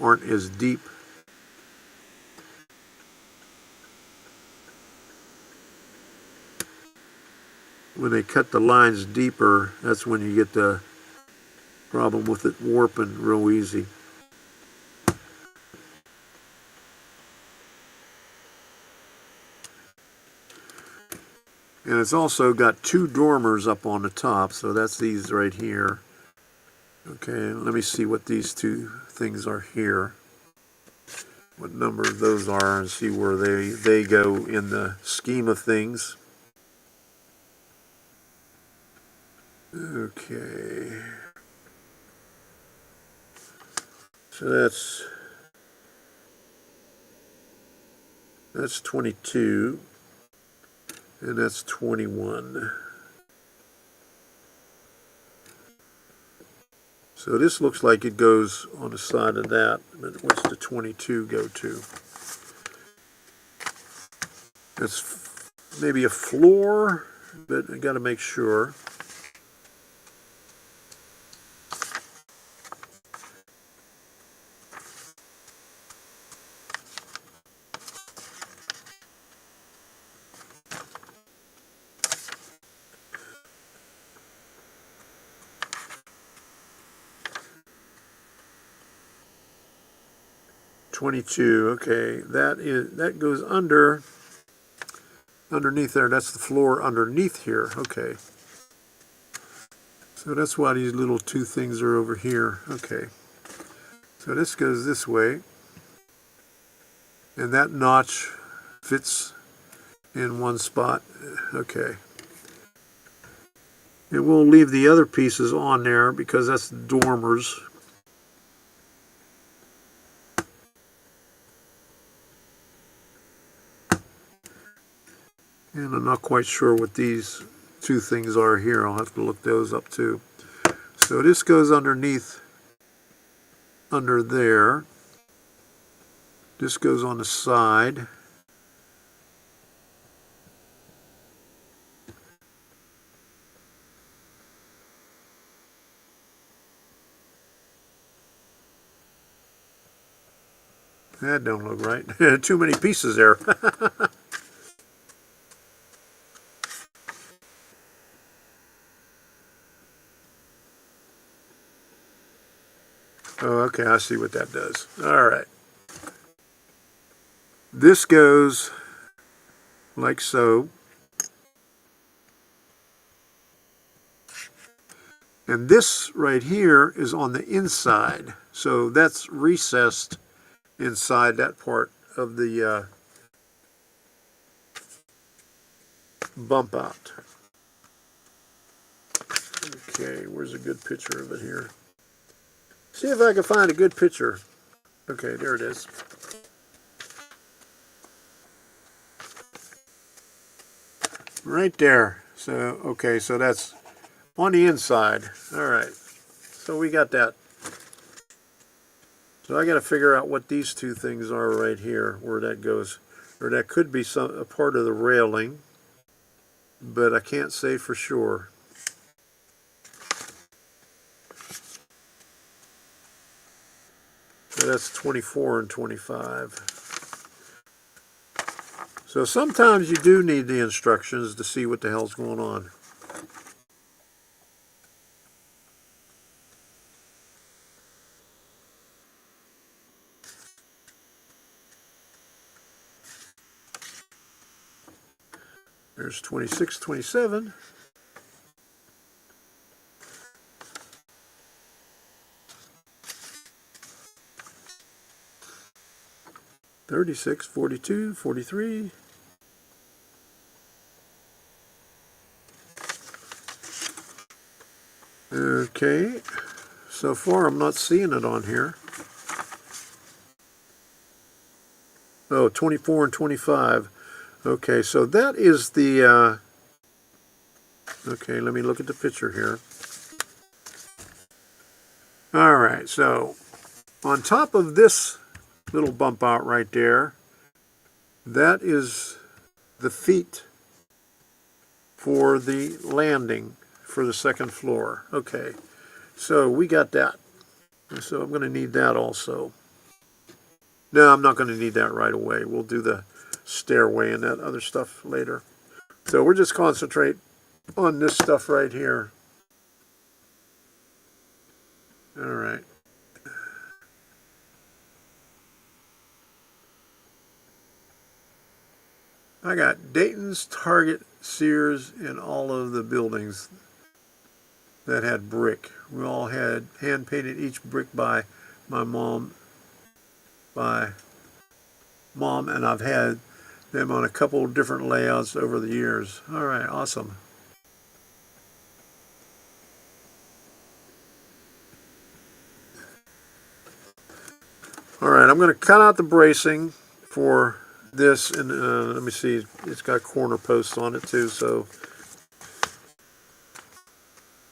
Speaker 2: aren't as deep. When they cut the lines deeper, that's when you get the problem with it warping real easy. And it's also got two dormers up on the top, so that's these right here. Okay, let me see what these two things are here. What number those are, and see where they go in the scheme of things. Okay. So that's 22, and that's 21. So this looks like it goes on the side of that, but what's the 22 go to? That's maybe a floor, but I got to make sure. Okay, that goes underneath there. That's the floor underneath here. Okay, so that's why these little two things are over here. Okay, so this goes this way, and that notch fits in one spot. Okay, and we'll leave the other pieces on there because that's dormers. And I'm not quite sure what these two things are here. I'll have to look those up too. So this goes underneath, under there. This goes on the side. That don't look right. Too many pieces there. Oh, okay, I see what that does. All right. This goes like so. And this right here is on the inside. So that's recessed inside that part of the bump out. Okay, where's a good picture of it here? See if I can find a good picture. Okay, there it is. Right there. So, okay, so that's on the inside. All right, so we got that. So I got to figure out what these two things are right here, where that goes. Or that could be a part of the railing, but I can't say for sure. So that's 24 and 25. So sometimes you do need the instructions to see what the hell's going on. There's 26, 27. $36, $42, $43. Okay, so far I'm not seeing it on here. Oh, 24 and 25. Okay, so that is the, okay, let me look at the picture here. All right, so on top of this little bump out right there, that is the feet for the landing for the second floor. Okay, so we got that. So I'm going to need that also. No, I'm not going to need that right away. We'll do the stairway and that other stuff later. So we're just concentrate on this stuff right here. All right. I got Dayton's, Target, Sears, and all of the buildings that had brick. We all had hand-painted each brick by my mom, and I've had them on a couple of different layouts over the years. All right, awesome. All right, I'm going to cut out the bracing for this, and let me see, it's got corner posts on it too, so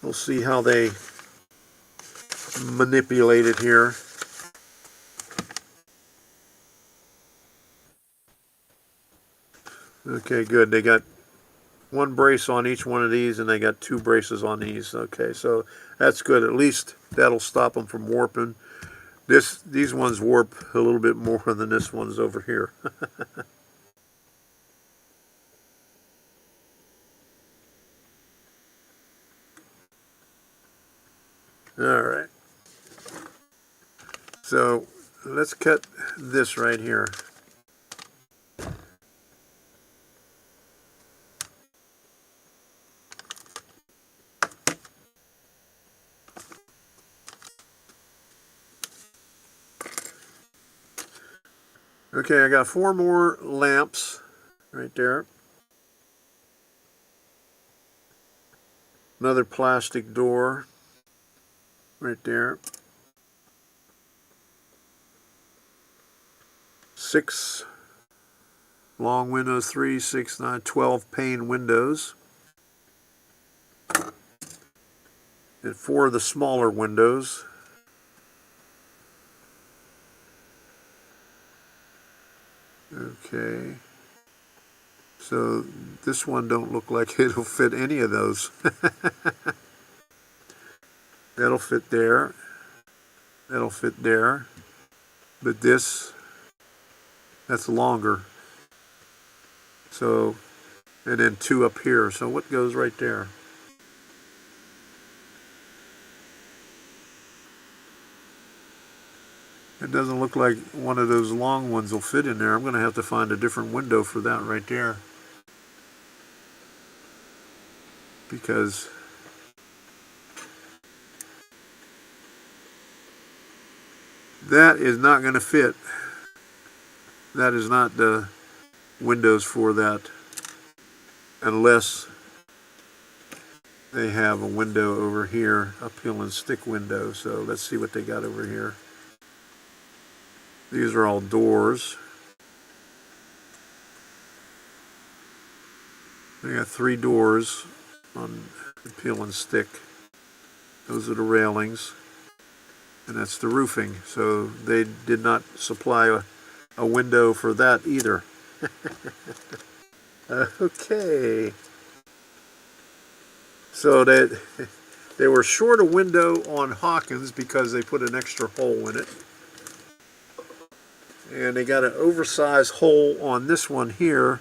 Speaker 2: we'll see how they manipulate it here. Okay, good. They got one brace on each one of these, and they got two braces on these. Okay, so that's good. At least that'll stop them from warping. These ones warp a little bit more than this one's over here. All right. So let's cut this right here. Okay, I got 4 more lamps right there. Another plastic door right there. 6 long windows, 3, 6, 9, 12 pane windows. And 4 of the smaller windows. Okay, so this one don't look like it'll fit any of those. That'll fit there. That'll fit there. But this That's longer. So, and then 2 up here. So what goes right there? It doesn't look like one of those long ones will fit in there. I'm going to have to find a different window for that right there. Because that is not going to fit. That is not the windows for that, unless they have a window over here, a peel and stick window. So let's see what they got over here. These are all doors. They got 3 doors on the peel and stick. Those are the railings. And that's the roofing. So they did not supply a window for that either. Okay. So they were short a window on Hawkins because they put an extra hole in it. And they got an oversized hole on this one here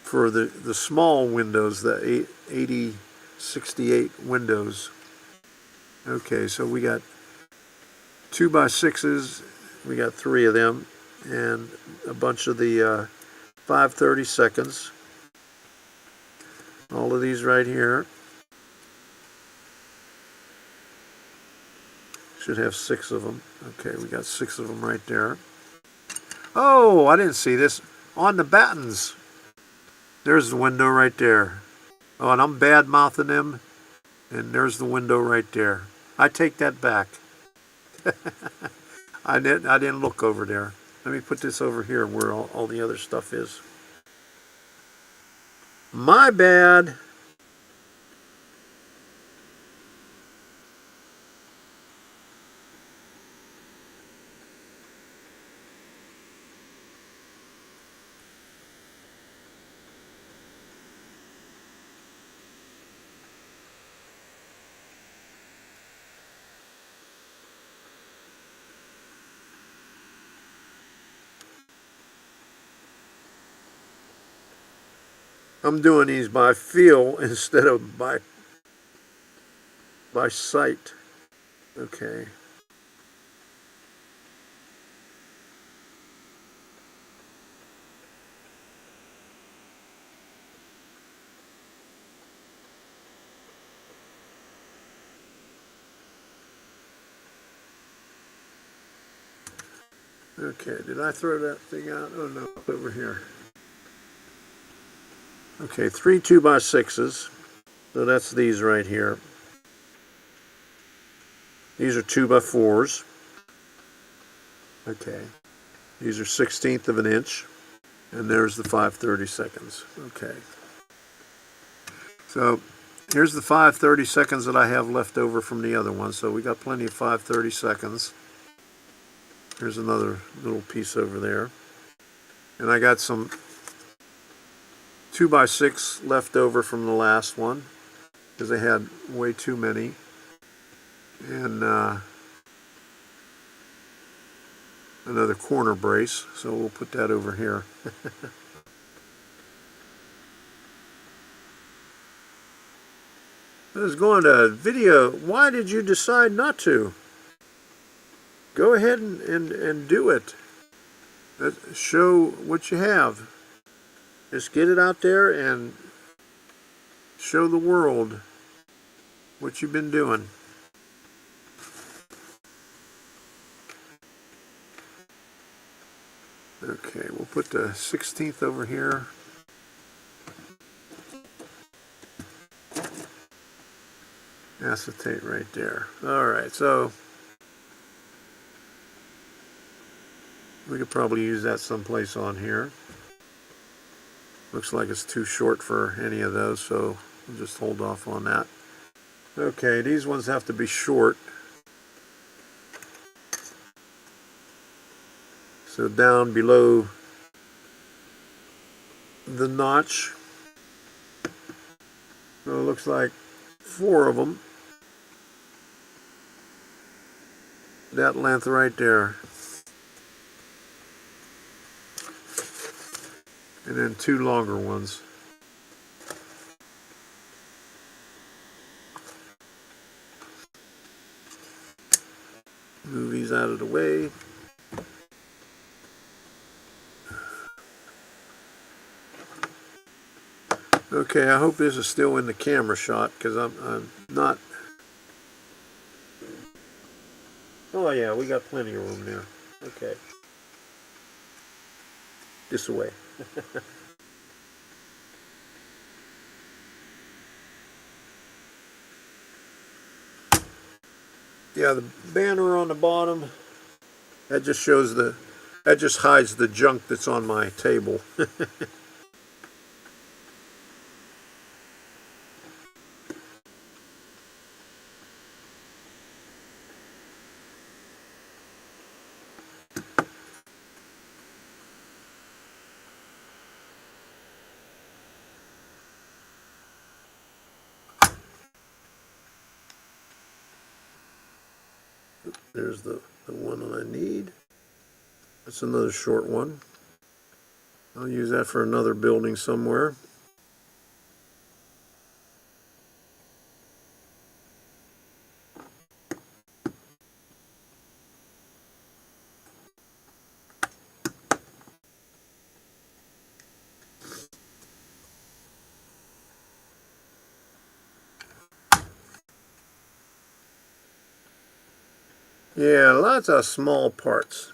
Speaker 2: for the small windows, the 8068 windows. Okay, so we got 2x6s, we got 3 of them, and a bunch of the 5/32. All of these right here. Should have 6 of them. Okay, we got 6 of them right there. Oh, I didn't see this. On the battens. There's the window right there. Oh, and I'm bad-mouthing them. And there's the window right there. I take that back. I didn't look over there. Let me put this over here where all the other stuff is. My bad. I'm doing these by feel instead of by sight. Okay. Okay, did I throw that thing out? Oh no, over here. Okay, 3 2x6s. So that's these right here. These are 2x4s. Okay. These are 1/16 of an inch. And there's the 5/32. Okay. So here's the 5/32 that I have left over from the other one. So we got plenty of 5/32. Here's another little piece over there. And I got some 2x6 left over from the last one because I had way too many. And another corner brace, so we'll put that over here. I was going to video. Why did you decide not to? Go ahead and do it. Show what you have. Just get it out there and show the world what you've been doing. Okay, we'll put the 16th over here. Acetate right there. Alright, so we could probably use that someplace on here. Looks like it's too short for any of those, so we'll just hold off on that. Okay, these ones have to be short. So down below the notch. So it looks like 4 of them. That length right there. and then 2 longer ones. Move these out of the way. Okay, I hope this is still in the camera shot, because I'm not. Oh yeah, we got plenty of room there. Okay. This way. Yeah, the banner on the bottom, that just shows that just hides the junk that's on my table. There's the one that I need. That's another short one. I'll use that for another building somewhere. Yeah, lots of small parts.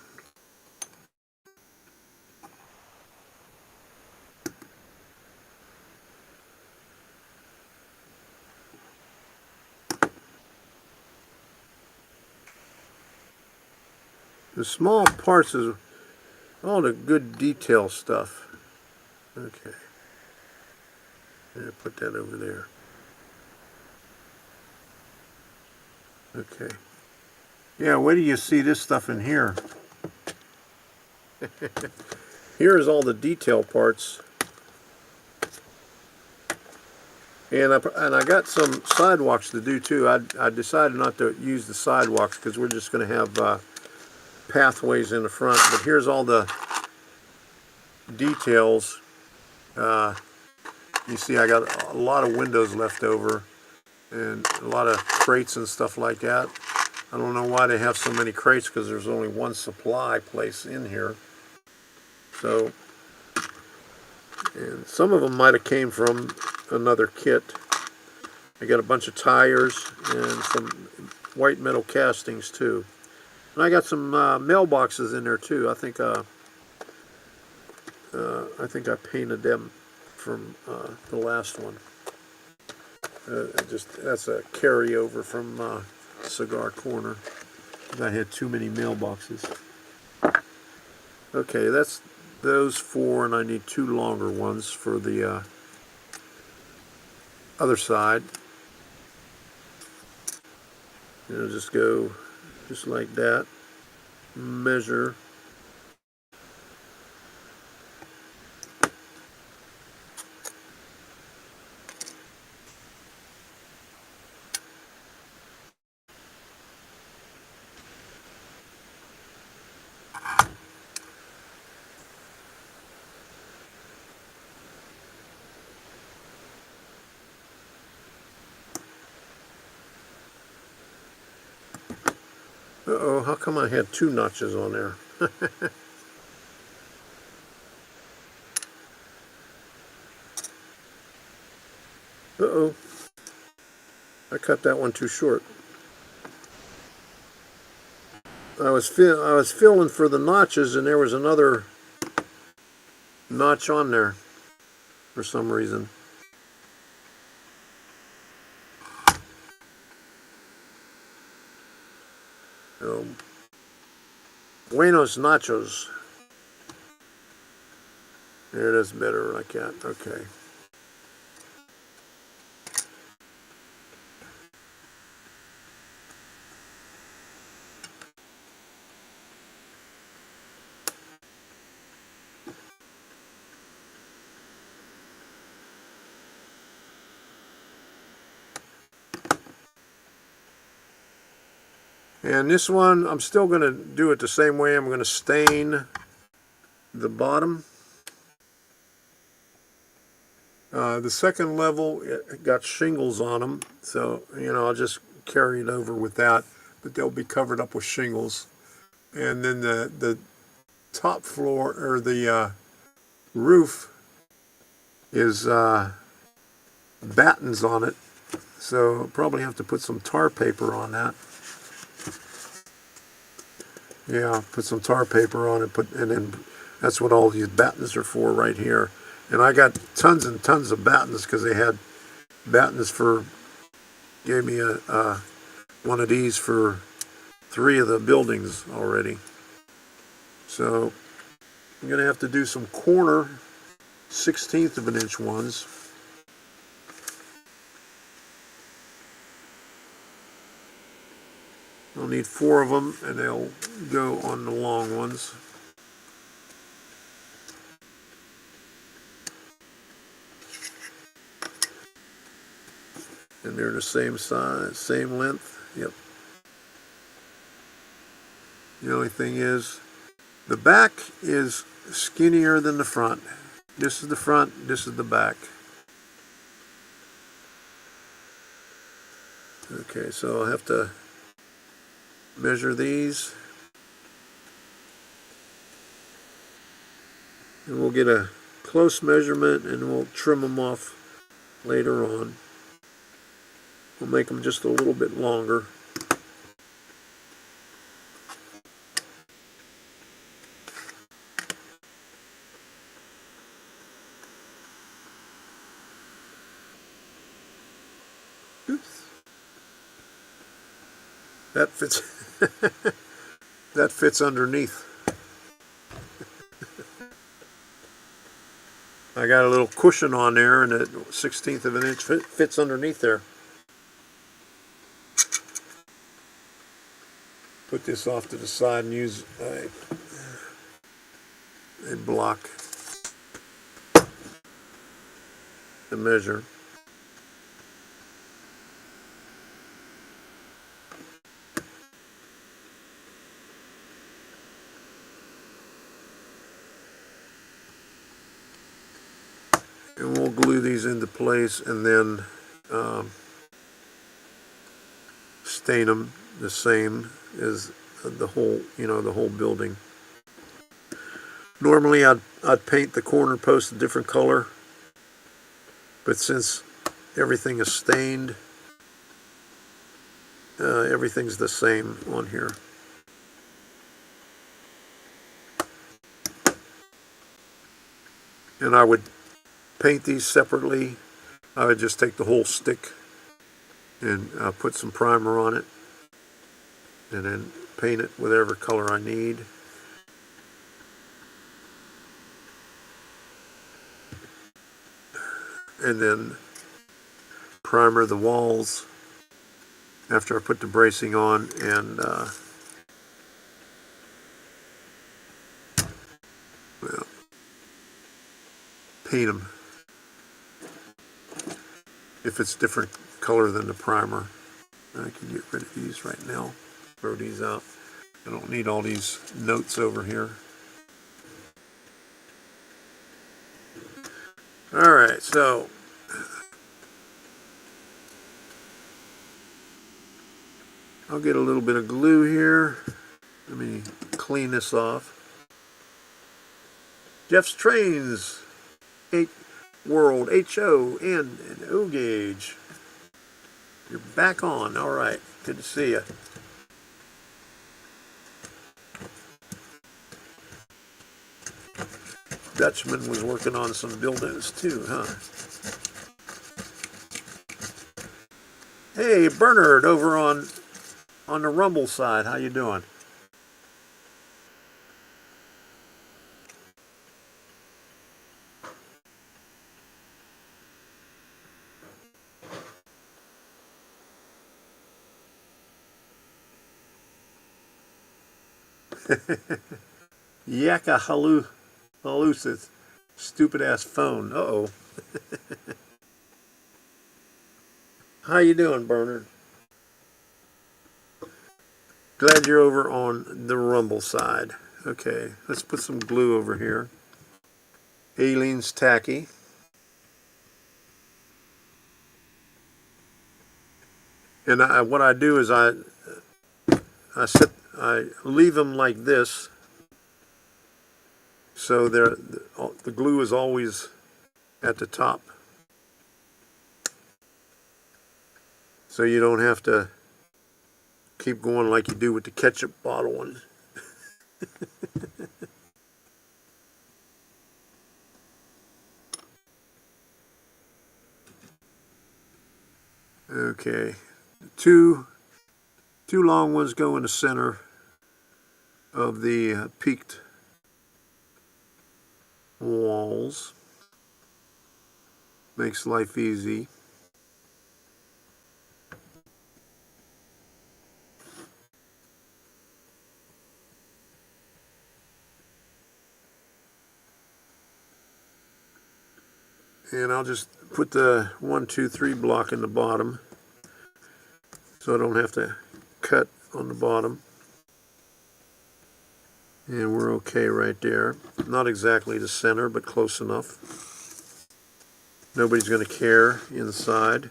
Speaker 2: The small parts is all the good detail stuff. Okay. Yeah, put that over there. Okay. Yeah, wait till you see this stuff in here. Here's all the detail parts. And I got some sidewalks to do too. I decided not to use the sidewalks because we're just going to have pathways in the front. But here's all the details. You see I got a lot of windows left over and a lot of crates and stuff like that. I don't know why they have so many crates because there's only one supply place in here. So, and some of them might have came from another kit. I got a bunch of tires and some white metal castings too. And I got some mailboxes in there too. I think I painted them from the last one. That's a carryover from Cigar Corner. I had too many mailboxes. Okay, that's those 4, and I need 2 longer ones for the other side. And I'll just go just like that. Measure. Uh-oh, how come I had 2 notches on there? Uh-oh. I cut that one too short. I was filling for the notches and there was another notch on there for some reason. Buenos nachos. There it is, better like that. Okay. And this one, I'm still going to do it the same way. I'm going to stain the bottom. The second level, it got shingles on them, so, you know, I'll just carry it over with that, but they'll be covered up with shingles. And then the top floor, or the roof, is battens on it, so I'll probably have to put some tar paper on that. Yeah, put some tar paper on it, and then that's what all these battens are for right here. And I got tons and tons of battens because they had battens gave me one of these for 3 of the buildings already. So I'm going to have to do some corner 1/16 of an inch ones. I'll need 4 of them, and they'll go on the long ones. And they're the same size, same length. Yep. The only thing is, the back is skinnier than the front. This is the front, this is the back. Okay, so I'll have to measure these. And we'll get a close measurement and we'll trim them off later on. We'll make them just a little bit longer. Oops. That fits. That fits underneath. I got a little cushion on there, and a 1/16 of an inch fits underneath there. Put this off to the side and use a block to measure. And we'll glue these into place and then stain them the same as the whole, you know, the whole building. Normally I'd paint the corner post a different color, but since everything is stained, everything's the same on here. And I would paint these separately. I would just take the whole stick and put some primer on it, and then paint it whatever color I need. And then primer the walls after I put the bracing on, and well, paint them if it's different color than the primer. I can get rid of these right now, throw these out. I don't need all these notes over here. Alright, so I'll get a little bit of glue here. Let me clean this off. Jeff's Trains, 8 World, HO, and an O gauge. You're back on. All right. Good to see you. Dutchman was working on some buildings too, huh? Hey, Bernard, over on the Rumble side. How you doing? Yaka halusis. Stupid ass phone. Uh-oh. How you doing, Bernard? Glad you're over on the Rumble side. Okay, let's put some glue over here. Aleen's tacky. And what I do is I leave them like this, so the glue is always at the top, so you don't have to keep going like you do with the ketchup bottle one. Okay, two long ones go in the center of the peaked walls. Makes life easy. And I'll just put the 1, 2, 3 block in the bottom, so I don't have to cut on the bottom. And we're okay right there. Not exactly the center, but close enough. Nobody's going to care inside.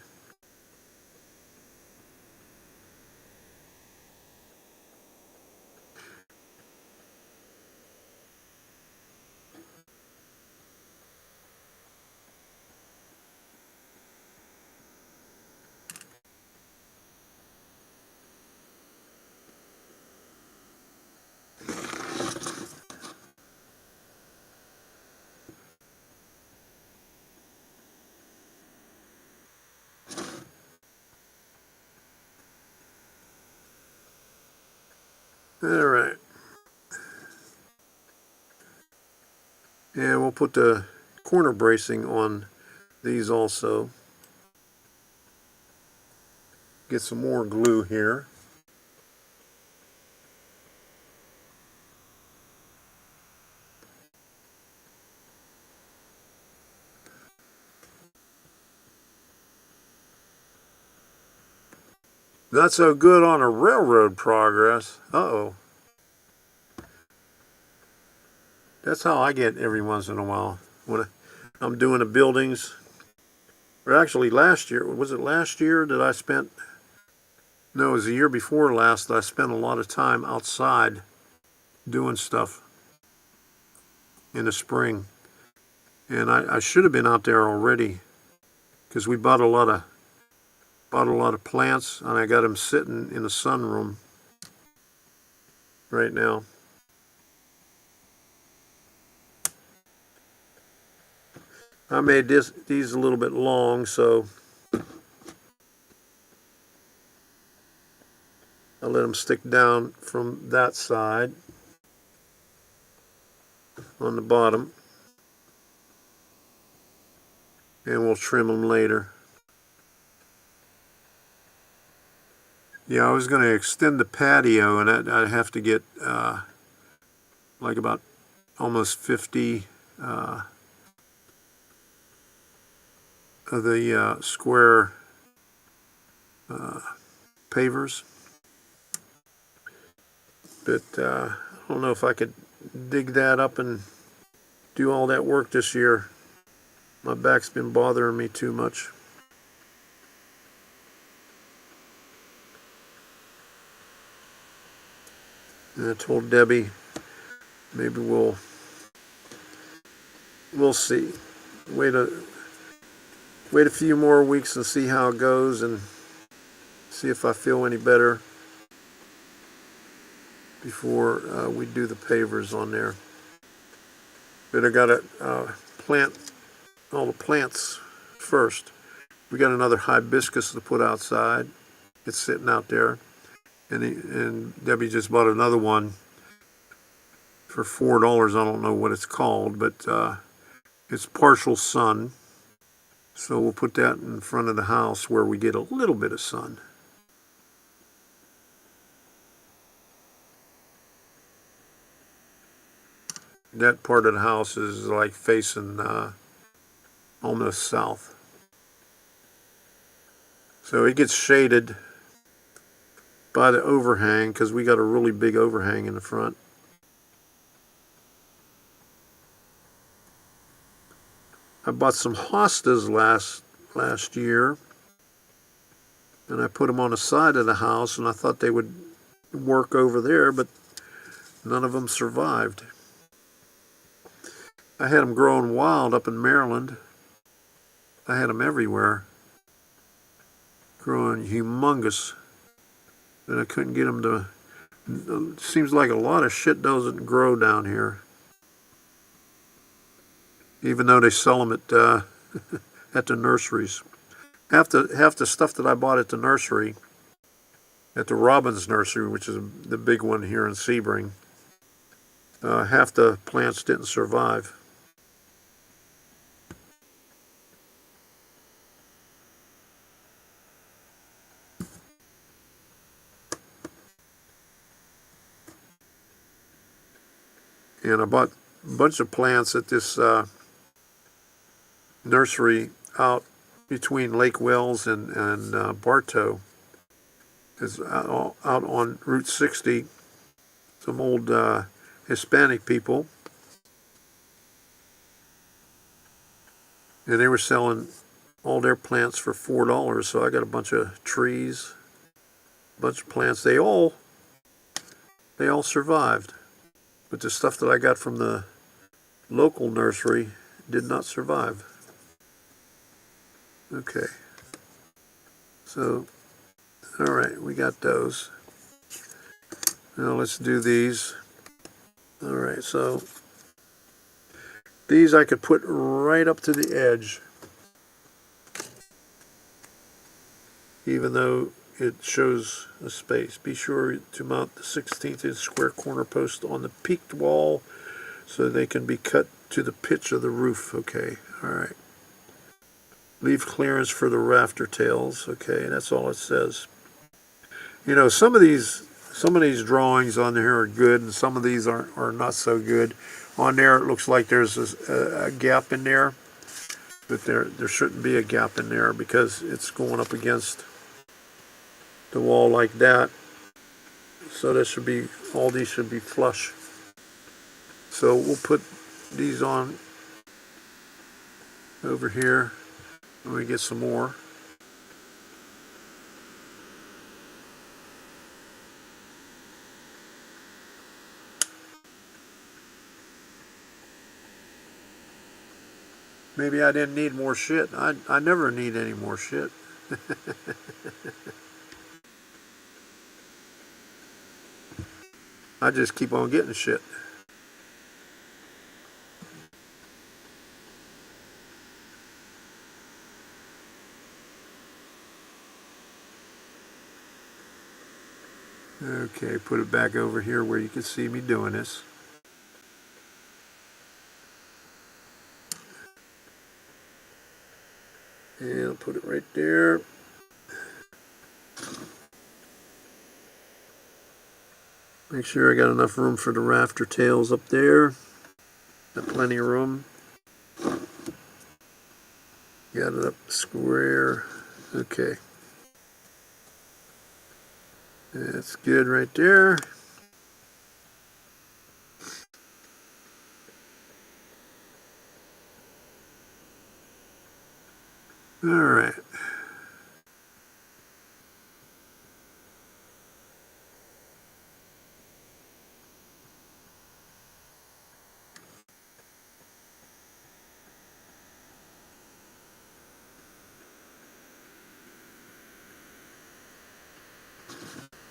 Speaker 2: All right. And we'll put the corner bracing on these also. Get some more glue here. Not so good on a railroad progress. Uh-oh. That's how I get every once in a while when I'm doing the buildings. Or actually last year, was it last year that I spent, no, it was the year before last that I spent a lot of time outside doing stuff in the spring. And I should have been out there already, because we bought a lot of plants, and I got them sitting in the sunroom right now. I made these a little bit long, so I let them stick down from that side on the bottom, and we'll trim them later. Yeah, I was going to extend the patio, and I'd have to get like about almost 50 of the square pavers. But I don't know if I could dig that up and do all that work this year. My back's been bothering me too much. And I told Debbie maybe we'll see. Wait a few more weeks and see how it goes, and see if I feel any better before we do the pavers on there. But I got to plant all the plants first. We got another hibiscus to put outside. It's sitting out there, and Debbie just bought another one for $4. I don't know what it's called, but it's partial sun. So we'll put that in front of the house where we get a little bit of sun. That part of the house is like facing almost south. So it gets shaded by the overhang, because we got a really big overhang in the front. I bought some hostas last year, And I put them on the side of the house, and I thought they would work over there, but none of them survived. I had them growing wild up in Maryland. I had them everywhere, growing humongous, and I couldn't get them to. It seems like a lot of shit doesn't grow down here, even though they sell them at at the nurseries. Half the stuff that I bought at the nursery, at the Robbins Nursery, which is the big one here in Sebring, half the plants didn't survive. And I bought a bunch of plants at this nursery out between Lake Wells and Bartow. It's out on Route 60. Some old Hispanic people. And they were selling all their plants for $4. So I got a bunch of trees, a bunch of plants. They all survived. But the stuff that I got from the local nursery did not survive. Okay. So, all right, we got those. Now let's do these. All right, so these I could put right up to the edge, even though it shows a space. Be sure to mount the 16th-inch square corner post on the peaked wall so they can be cut to the pitch of the roof. Okay, all right. Leave clearance for the rafter tails. Okay, that's all it says. You know, some of these drawings on here are good, and some of these are not so good. On there, it looks like there's a gap in there, but there shouldn't be a gap in there because it's going up against the wall like that. So that should be, all these should be flush. So we'll put these on over here. Let me get some more. Maybe I didn't need more shit. I never need any more shit. I just keep on getting shit. Okay, put it back over here where you can see me doing this. And I'll put it right there. Make sure I got enough room for the rafter tails up there. Got plenty of room. Got it up square. Okay. That's good right there. All right.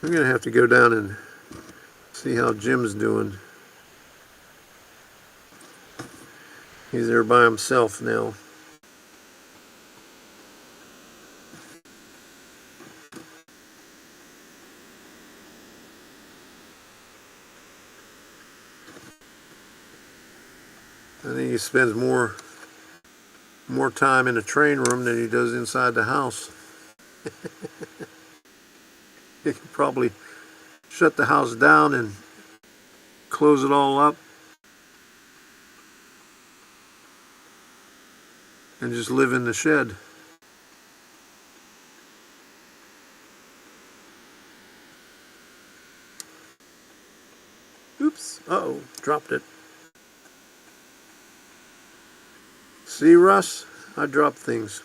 Speaker 2: I'm going to have to go down and see how Jim's doing. He's there by himself now. I think he spends more time in the train room than he does inside the house. He could probably shut the house down and close it all up and just live in the shed. Oops, uh-oh, dropped it. See, Russ? I drop things.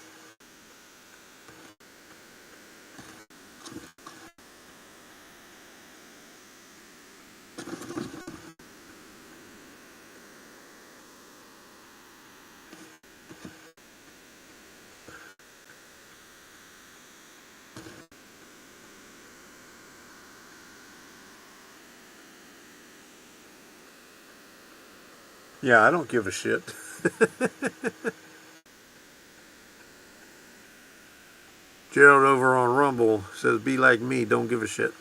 Speaker 2: Yeah, I don't give a shit. Gerald over on Rumble says, be like me, don't give a shit.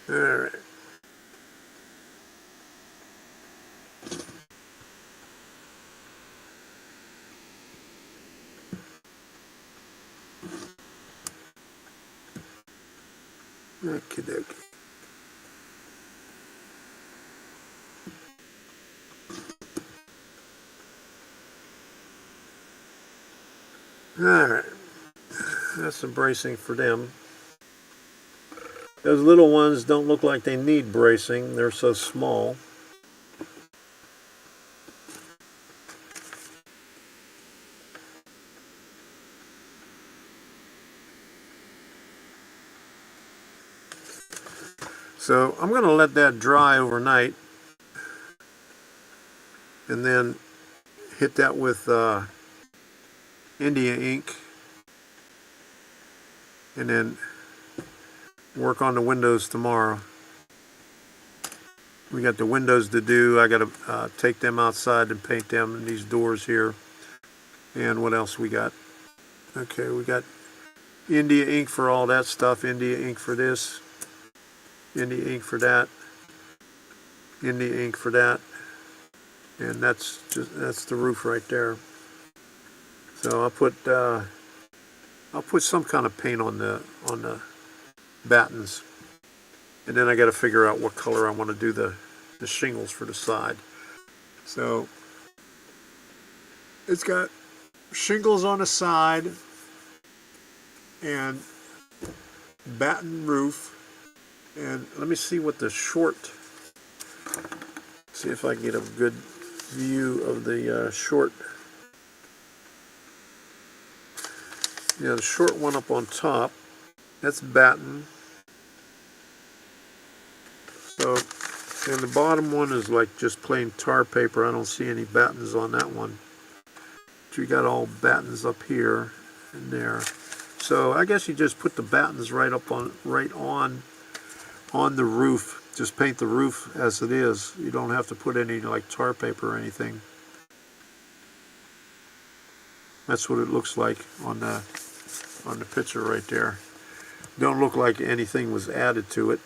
Speaker 2: All right. Okie dokie. Alright, that's some bracing for them. Those little ones don't look like they need bracing, they're so small. So I'm going to let that dry overnight and then hit that with India ink and then work on the windows tomorrow. We got the windows to do. I got to take them outside and paint them in these doors here. And what else we got? Okay, we got India ink for all that stuff, India ink for this, India ink for that, India ink for that, and that's the roof right there. So I'll put some kind of paint on the battens, and then I got to figure out what color I want to do the shingles for the side. So it's got shingles on the side and batten roof. And let me see what the short, see if I can get a good view of the short. Yeah, the short one up on top, that's batten. So, and the bottom one is like just plain tar paper. I don't see any battens on that one. But you got all battens up here and there. So I guess you just put the battens right on the roof. Just paint the roof as it is. You don't have to put any like tar paper or anything. That's what it looks like on the picture right there. Don't look like anything was added to it.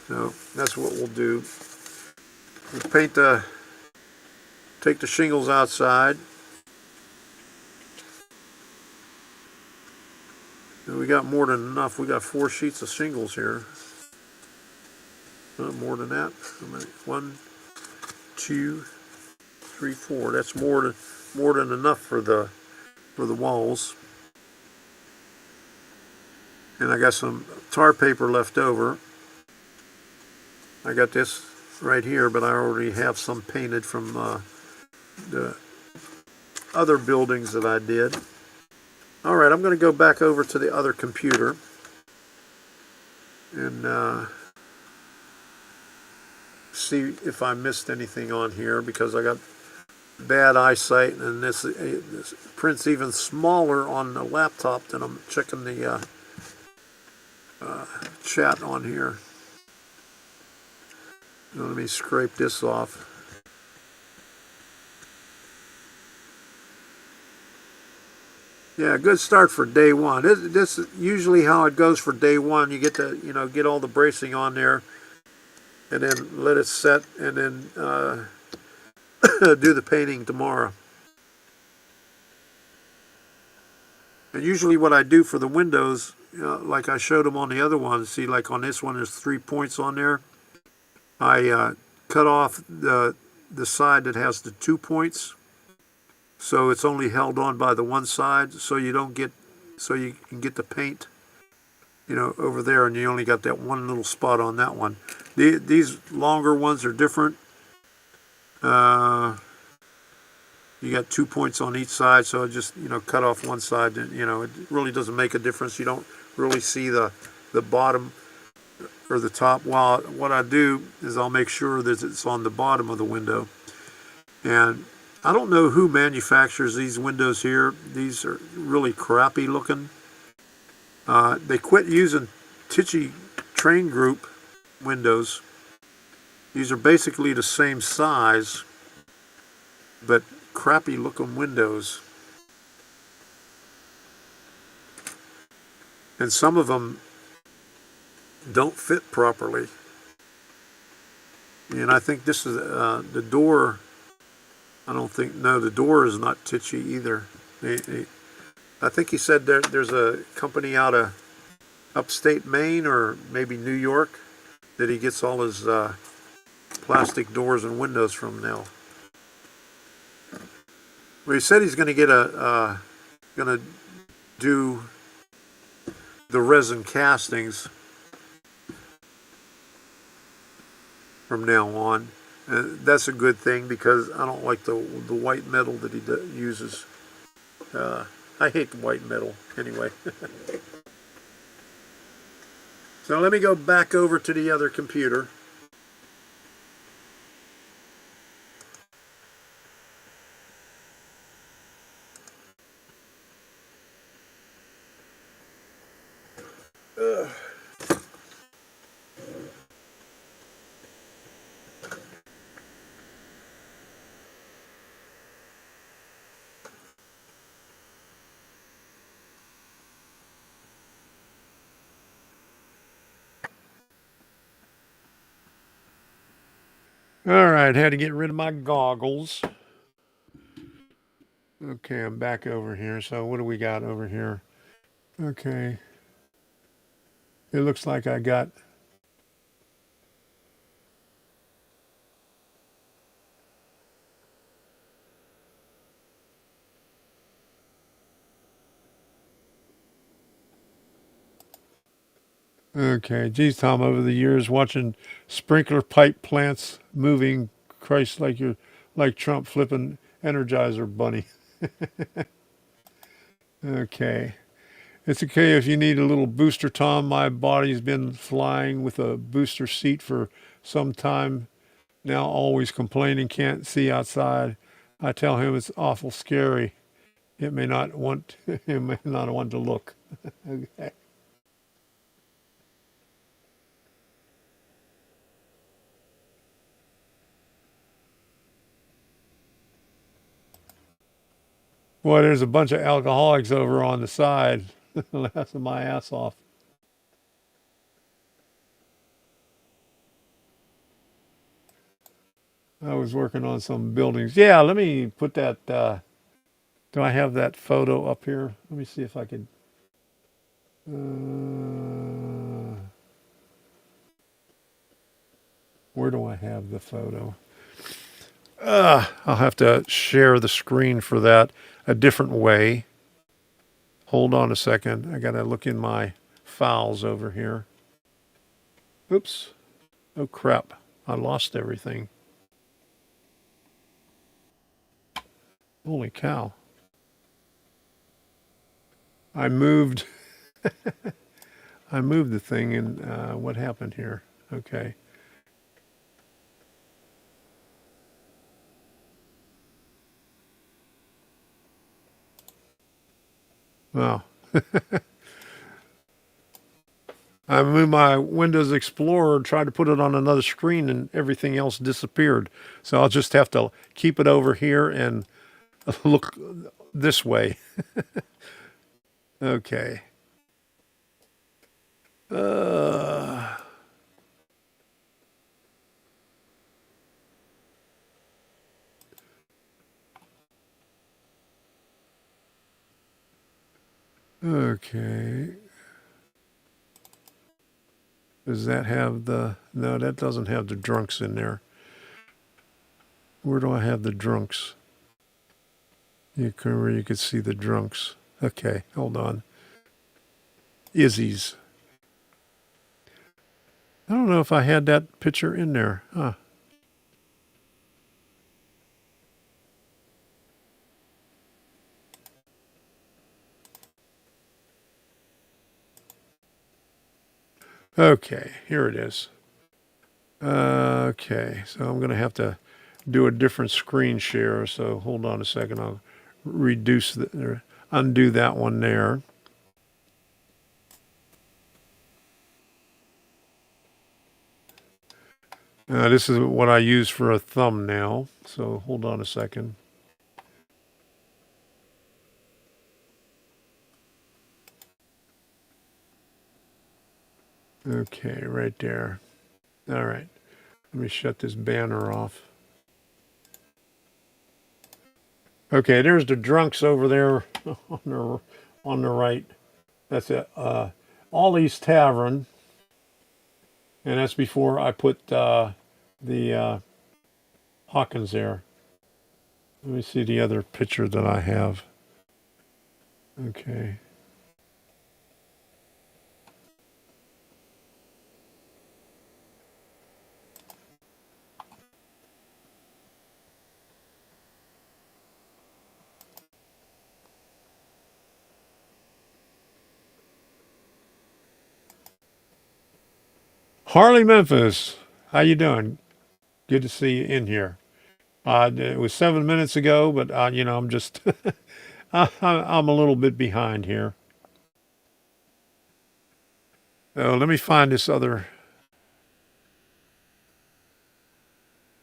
Speaker 2: So that's what we'll do. We'll take the shingles outside. And we got more than enough. We got 4 sheets of shingles here. Not more than that. How many? 1, 2, 3, 4. That's more than enough for the walls. And I got some tar paper left over. I got this right here, but I already have some painted from the other buildings that I did. All right, I'm going to go back over to the other computer and see if I missed anything on here, because I got bad eyesight, and this print's even smaller on the laptop than I'm checking the chat on here. Now, let me scrape this off. Yeah, good start for day one. This is usually how it goes for day one. You get to, get all the bracing on there, and then let it set, and then do the painting tomorrow. And usually what I do for the windows, like I showed them on the other one, see, like on this one, there's 3 points on there. I cut off the side that has the 2 points. So it's only held on by the one side, so you can get the paint, over there, and you only got that one little spot on that one. These longer ones are different. You got 2 points on each side, so just, cut off one side, and, it really doesn't make a difference. You don't really see the bottom or the top. Well, what I do is I'll make sure that it's on the bottom of the window. And I don't know who manufactures these windows here. These are really crappy looking. They quit using Tichy Train Group windows. These are basically the same size, but crappy looking windows. And some of them don't fit properly. And I think this is the door. I don't think, no, the door is not Tichy either. I think he said there's a company out of upstate Maine or maybe New York that he gets all his plastic doors and windows from now. Well, he said he's going to get going to do the resin castings from now on. That's a good thing because I don't like the white metal that he uses. I hate the white metal anyway. So let me go back over to the other computer. All right, had to get rid of my goggles. Okay, I'm back over here. So what do we got over here? Okay. It looks like I got okay. Geez, Tom, over the years watching sprinkler pipe plants moving, Christ, like you're like Trump flipping Energizer Bunny. Okay. It's okay if you need a little booster, Tom. My body's been flying with a booster seat for some time now, always complaining, can't see outside. I tell him it's awful scary. It may not want it may not want to look. Okay. Boy, there's a bunch of alcoholics over on the side laughing my ass off. I was working on some buildings. Yeah, let me put that. Do I have that photo up here? Let me see if I could. Where do I have the photo? I'll have to share the screen for that a different way. Hold on a second. I got to look in my files over here. Oops. Oh, crap. I lost everything. Holy cow. I moved I moved the thing and what happened here? Okay. Wow. I moved my Windows Explorer, tried to put it on another screen, and everything else disappeared. So I'll just have to keep it over here and look this way. Okay. Okay. Does that have the... No, that doesn't have the drunks in there. Where do I have the drunks? Where you could see the drunks. Okay, hold on. Izzy's. I don't know if I had that picture in there. Huh. Okay, here it is. Okay, so I'm going to have to do a different screen share. So hold on a second. I'll reduce or undo that one there. This is what I use for a thumbnail. So hold on a second. Okay, right there. All right. Let me shut this banner off. Okay, there's the drunks over there on the right. That's it. Ollie's Tavern. And that's before I put the Hawkins there. Let me see the other picture that I have. Okay. Harley Memphis, how you doing? Good to see you in here. It was 7 minutes ago, but I'm just I'm a little bit behind here. Oh, let me find this other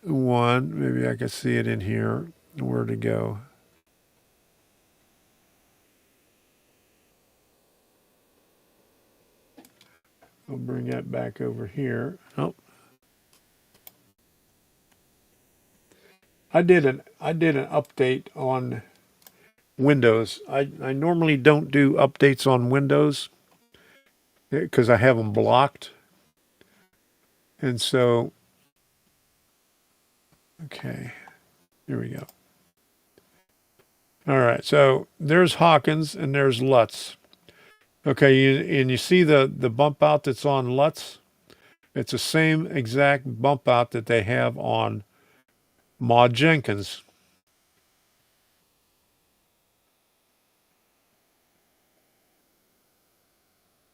Speaker 2: one. Maybe I can see it in here. Where to go? I'll bring that back over here. Oh, I did an update on Windows. I normally don't do updates on Windows because I have them blocked. And so, okay, here we go. All right, so there's Hawkins and there's Lutz. Okay, and you see the bump out that's on Lutz? It's the same exact bump out that they have on Jenkins.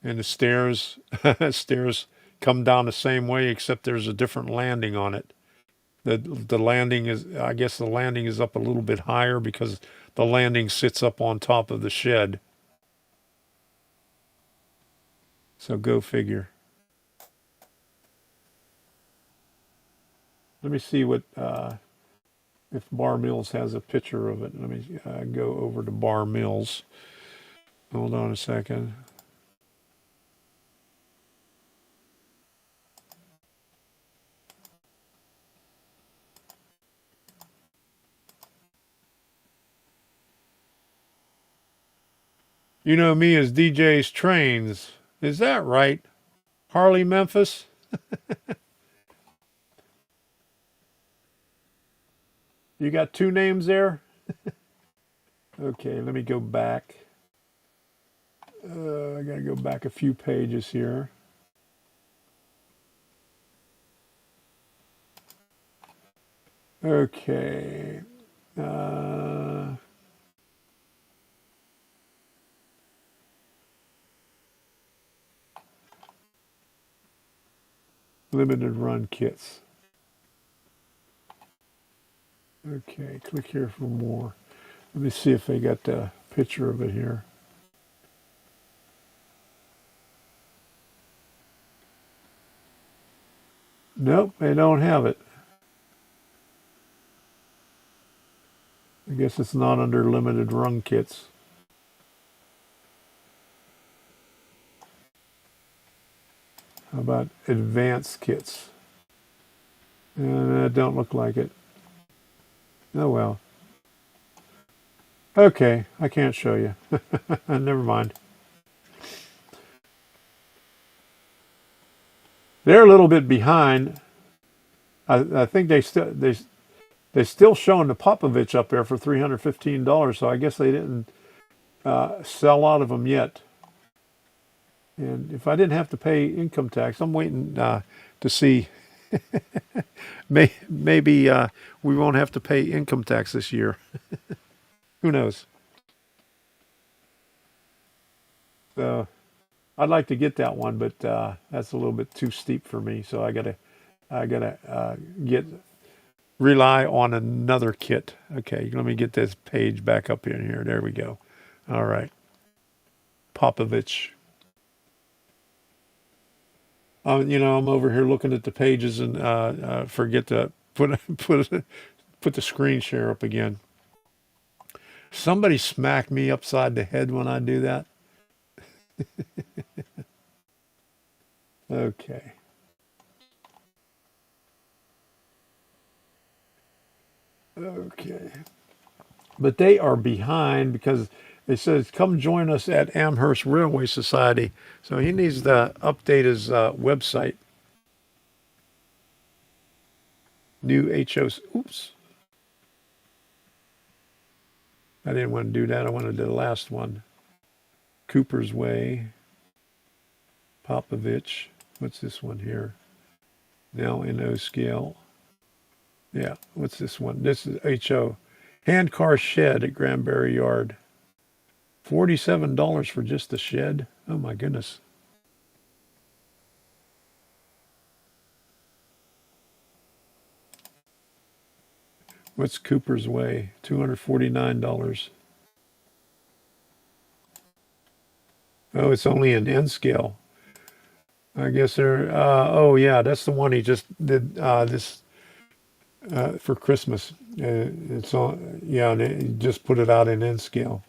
Speaker 2: And the stairs come down the same way, except there's a different landing on it. The landing is, I guess the landing is up a little bit higher because the landing sits up on top of the shed. So go figure. Let me see what if Bar Mills has a picture of it. Let me go over to Bar Mills. Hold on a second. You know me as DJ's Trains. Is that right? Harley Memphis? You got two names there? Okay, let me go back. I gotta go back a few pages here. Okay. Limited run kits. Okay, click here for more. Let me see if they got the picture of it here. Nope, they don't have it. I guess it's not under limited run kits. How about advanced kits? Don't look like it. Oh well. Okay, I can't show you. Never mind. They're a little bit behind. I think they're still showing the Popovich up there for $315. So I guess they didn't sell out of them yet. And if I didn't have to pay income tax, I'm waiting to see. Maybe we won't have to pay income tax this year. Who knows? So I'd like to get that one, but that's a little bit too steep for me. So I gotta get rely on another kit. Okay, let me get this page back up in here. There we go. All right. Popovich. I'm over here looking at the pages and forget to put the screen share up again. Somebody smack me upside the head when I do that. Okay. Okay. But they are behind because they says, come join us at Amherst Railway Society. So he needs to update his website. New HOs. Oops. I didn't want to do that. I wanted to do the last one. Cooper's Way. Popovich. What's this one here? Now in O scale. Yeah. What's this one? This is HO. Handcar shed at Granbury Yard. $47 for just the shed. Oh my goodness. What's Cooper's Way? $249. Oh, it's only an N scale. I guess they're, oh yeah, that's the one he just did this for Christmas. It's on, yeah, and he just put it out in N scale.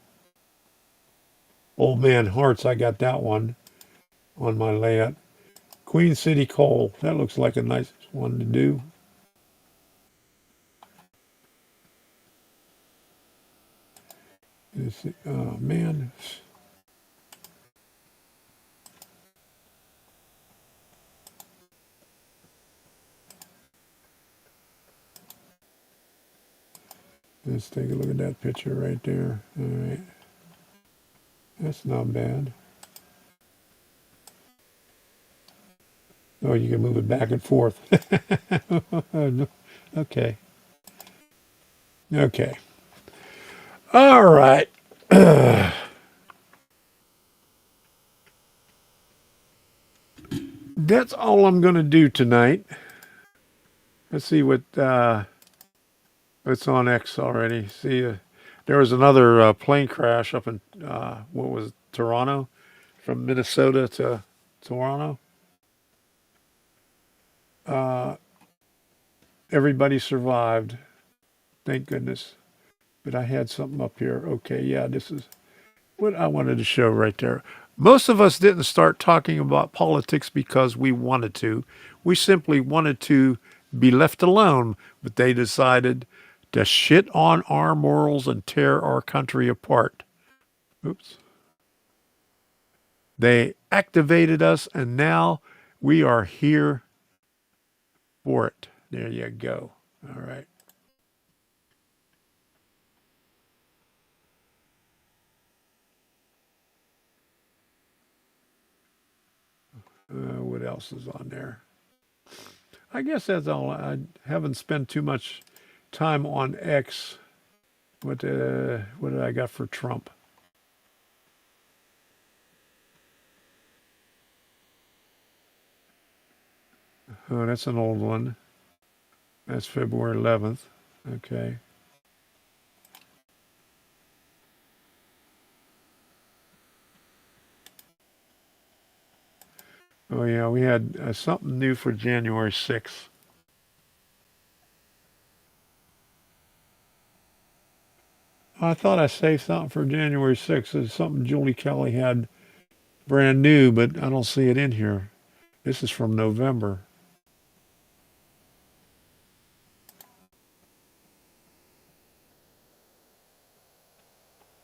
Speaker 2: Old Man Hearts, I got that one on my layout. Queen City Coal, that looks like a nice one to do. Oh man. Let's take a look at that picture right there. All right. That's not bad. Oh, you can move it back and forth. Okay. Okay. All right. That's all I'm going to do tonight. Let's see what it's on X already. See, there was another plane crash up in what was it, Toronto, from Minnesota to Toronto. Everybody survived, thank goodness. But I had something up here. Okay, yeah, this is what I wanted to show right there. Most of us didn't start talking about politics because we wanted to. We simply wanted to be left alone, but they decided to shit on our morals and tear our country apart. Oops. They activated us, and now we are here for it. There you go. All right. What else is on there? I guess that's all. I haven't spent too much time on X. What did I got for Trump? Oh, that's an old one. That's February 11th. Okay. Oh, yeah, we had something new for January 6th. I thought I saved something for January 6th. It's something Julie Kelly had brand new, but I don't see it in here. This is from November.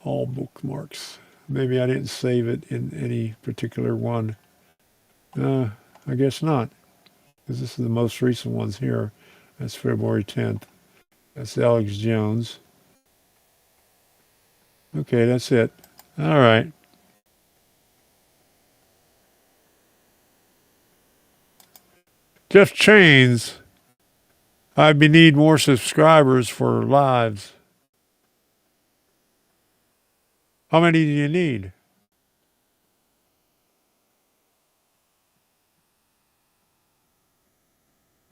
Speaker 2: All bookmarks. Maybe I didn't save it in any particular one. I guess not, because this is the most recent ones here. That's February 10th. That's Alex Jones. Okay, that's it. All right. Jeff Chains. I need more subscribers for lives. How many do you need?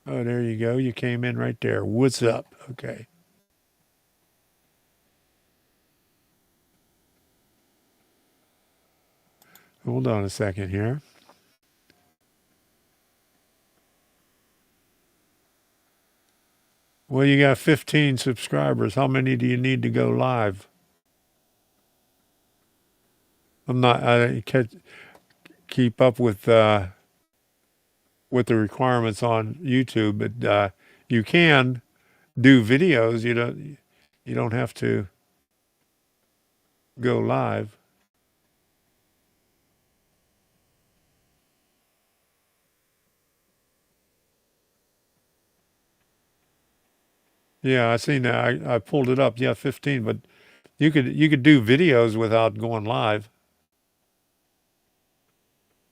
Speaker 2: Oh, there you go. You came in right there. What's up? Okay. Hold on a second here. Well, you got 15 subscribers. How many do you need to go live? I can't keep up with the requirements on YouTube, but you can do videos. You don't have to go live. Yeah, I seen that. I pulled it up. Yeah, 15, but you could do videos without going live.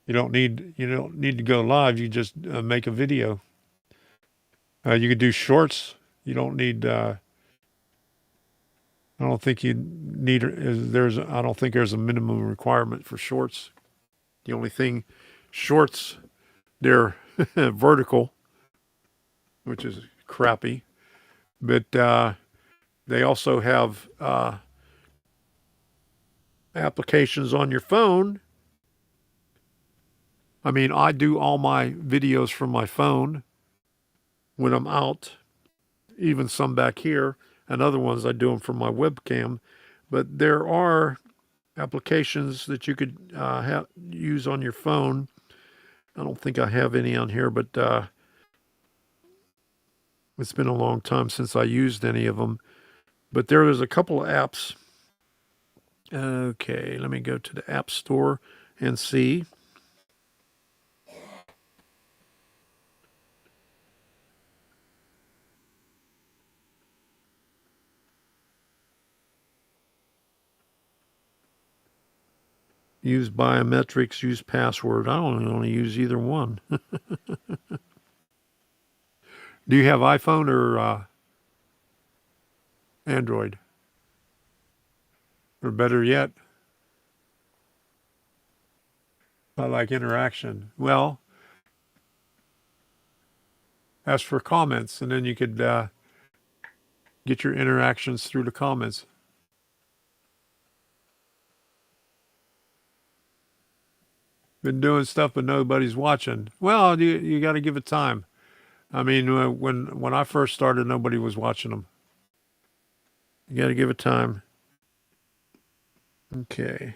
Speaker 2: You don't need to go live. You just make a video. You could do shorts. You don't need. I don't think you need. I don't think there's a minimum requirement for shorts. The only thing, shorts, they're vertical, which is crappy. But they also have applications on your phone. I mean, I do all my videos from my phone when I'm out, even some back here, and other ones I do them from my webcam. But there are applications that you could use on your phone. I don't think I have any on here, but it's been a long time since I used any of them. But there is a couple of apps. Okay, let me go to the App Store and see. Use biometrics, use password. I don't only use either one. Do you have iPhone or Android? Or better yet, I like interaction. Well, ask for comments, and then you could get your interactions through the comments. Been doing stuff, but nobody's watching. Well, you got to give it time. I mean, when I first started, nobody was watching them. You got to give it time. Okay.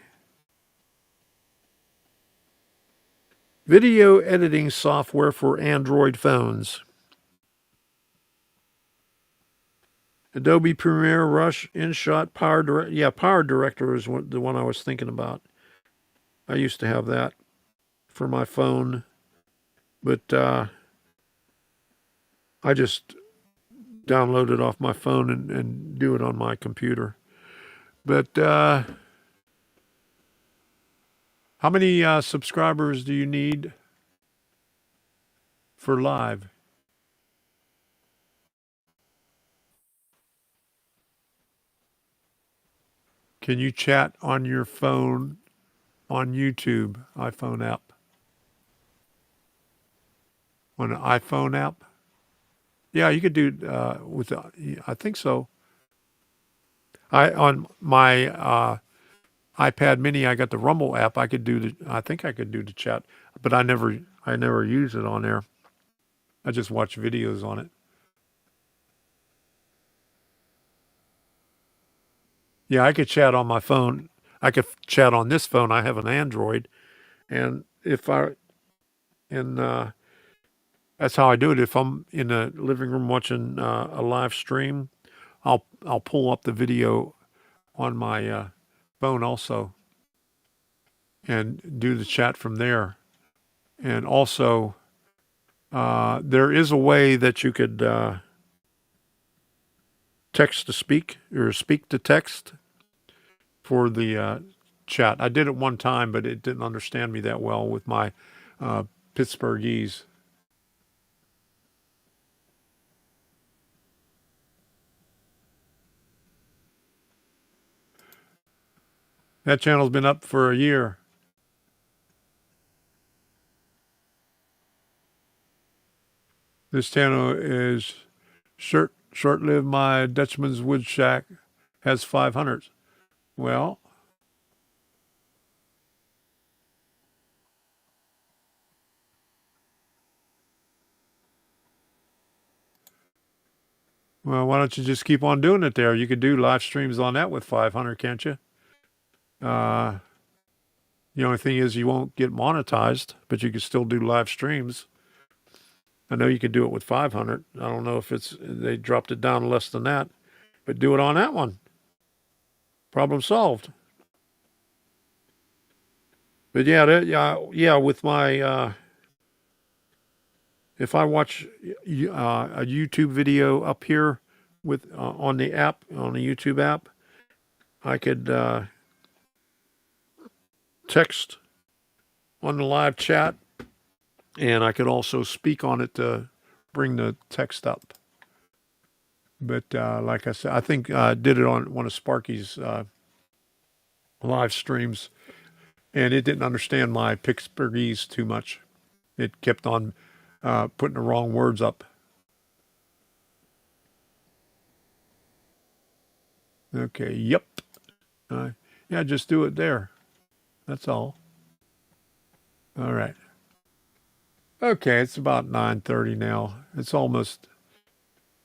Speaker 2: Video editing software for Android phones. Adobe Premiere, Rush, InShot, Power Director. Yeah, Power Director is the one I was thinking about. I used to have that for my phone, but I just download it off my phone and do it on my computer. But how many subscribers do you need for live? Can you chat on your phone on YouTube, iPhone app? On an iPhone app? Yeah, you could do with. I think so. On my iPad Mini, I got the Rumble app. I think I could do the chat, but I never use it on there. I just watch videos on it. Yeah, I could chat on my phone. I could chat on this phone. I have an Android, and that's how I do it. If I'm in the living room watching a live stream, I'll pull up the video on my phone also, and do the chat from there. And also, there is a way that you could text to speak or speak to text for the chat. I did it one time, but it didn't understand me that well with my Pittsburghese. That channel's been up for a year. This channel is short-lived. My Dutchman's Wood Shack has 500. Well, why don't you just keep on doing it there? You could do live streams on that with 500, can't you? The only thing is you won't get monetized, but you can still do live streams. I know you could do it with 500. I don't know if they dropped it down less than that, but do it on that one. Problem solved. But yeah, with my if I watch a YouTube video up here with on the YouTube app, I could text on the live chat, and I could also speak on it to bring the text up. But like I said, I think I did it on one of Sparky's live streams, and it didn't understand my Pittsburghese too much. It kept on putting the wrong words up. Okay, yep. Yeah, just do it there. That's all. All right. Okay, it's about 9:30 now. It's almost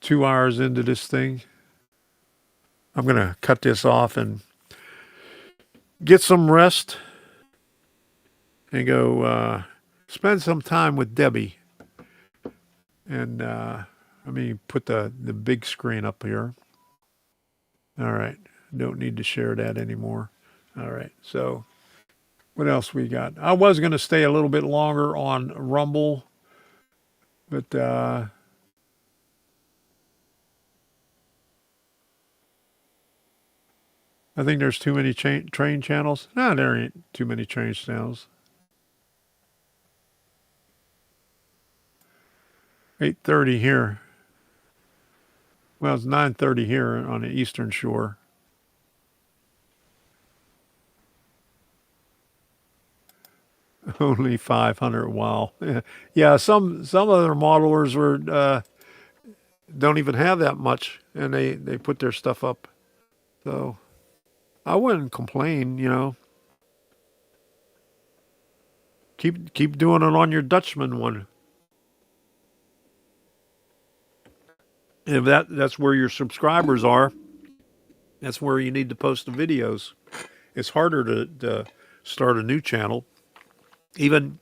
Speaker 2: 2 hours into this thing. I'm going to cut this off and get some rest and go spend some time with Debbie. And let me put the big screen up here. All right. Don't need to share that anymore. All right. So what else we got? I was going to stay a little bit longer on Rumble, but I think there's too many train channels. No, there ain't too many train channels. 8:30 here. Well, it's 9:30 here on the Eastern Shore. Only 500. Wow. Yeah, some other modelers don't even have that much, and they put their stuff up. So I wouldn't complain, Keep doing it on your Dutchman one. If that's where your subscribers are, that's where you need to post the videos. It's harder to start a new channel. Even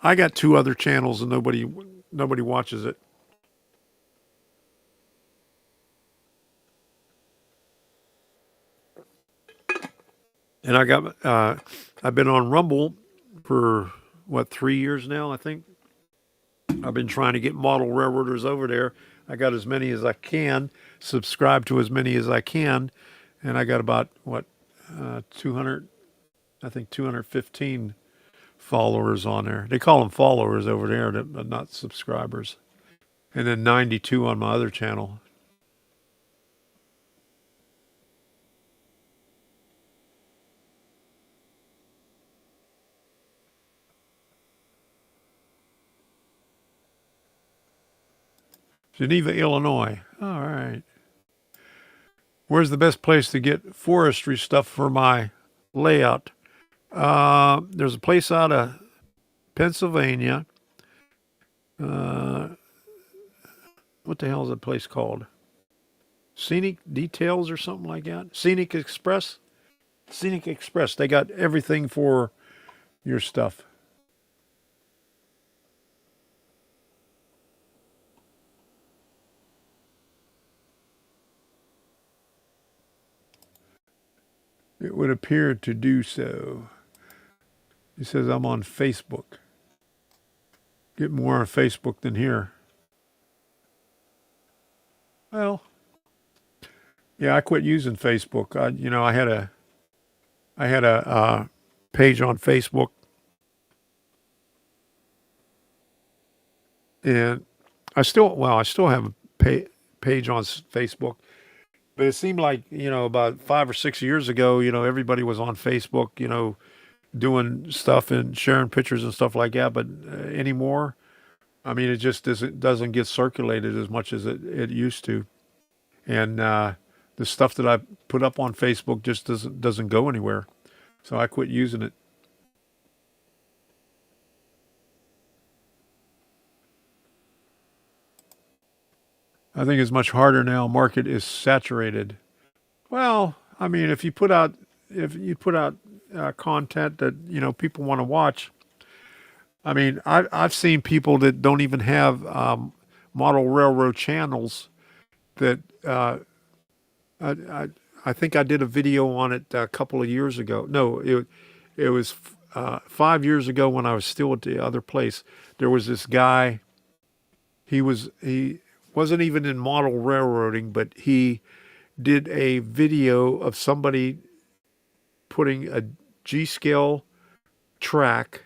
Speaker 2: I got 2 other channels and nobody watches it. And I've been on Rumble for 3 years now, I think. I've been trying to get model railroaders over there. I got as many as I can, subscribe to as many as I can, and I got about 200, I think 215 followers on there. They call them followers over there, but not subscribers. And then 92 on my other channel. Geneva, Illinois. All right. Where's the best place to get forestry stuff for my layout? There's a place out of Pennsylvania. What the hell is that place called? Scenic Details or something like that? Scenic Express? Scenic Express. They got everything for your stuff. It would appear to do so. He says I'm on Facebook. Get more on Facebook than here. Well, yeah, I quit using Facebook. I had a page on Facebook, and I still have a page on Facebook. But it seemed like, about 5 or 6 years ago, everybody was on Facebook, doing stuff and sharing pictures and stuff like that. But anymore, I mean, it just doesn't get circulated as much as it used to. And the stuff that I put up on Facebook just doesn't go anywhere. So I quit using it. I think it's much harder now. Market is saturated. Well, I mean, if you put out content that people want to watch. I mean, I've seen people that don't even have model railroad channels that I, I I think I did a video on it a couple of years ago. No, it was 5 years ago when I was still at the other place. There was this guy. He wasn't even in model railroading, but he did a video of somebody putting a G scale track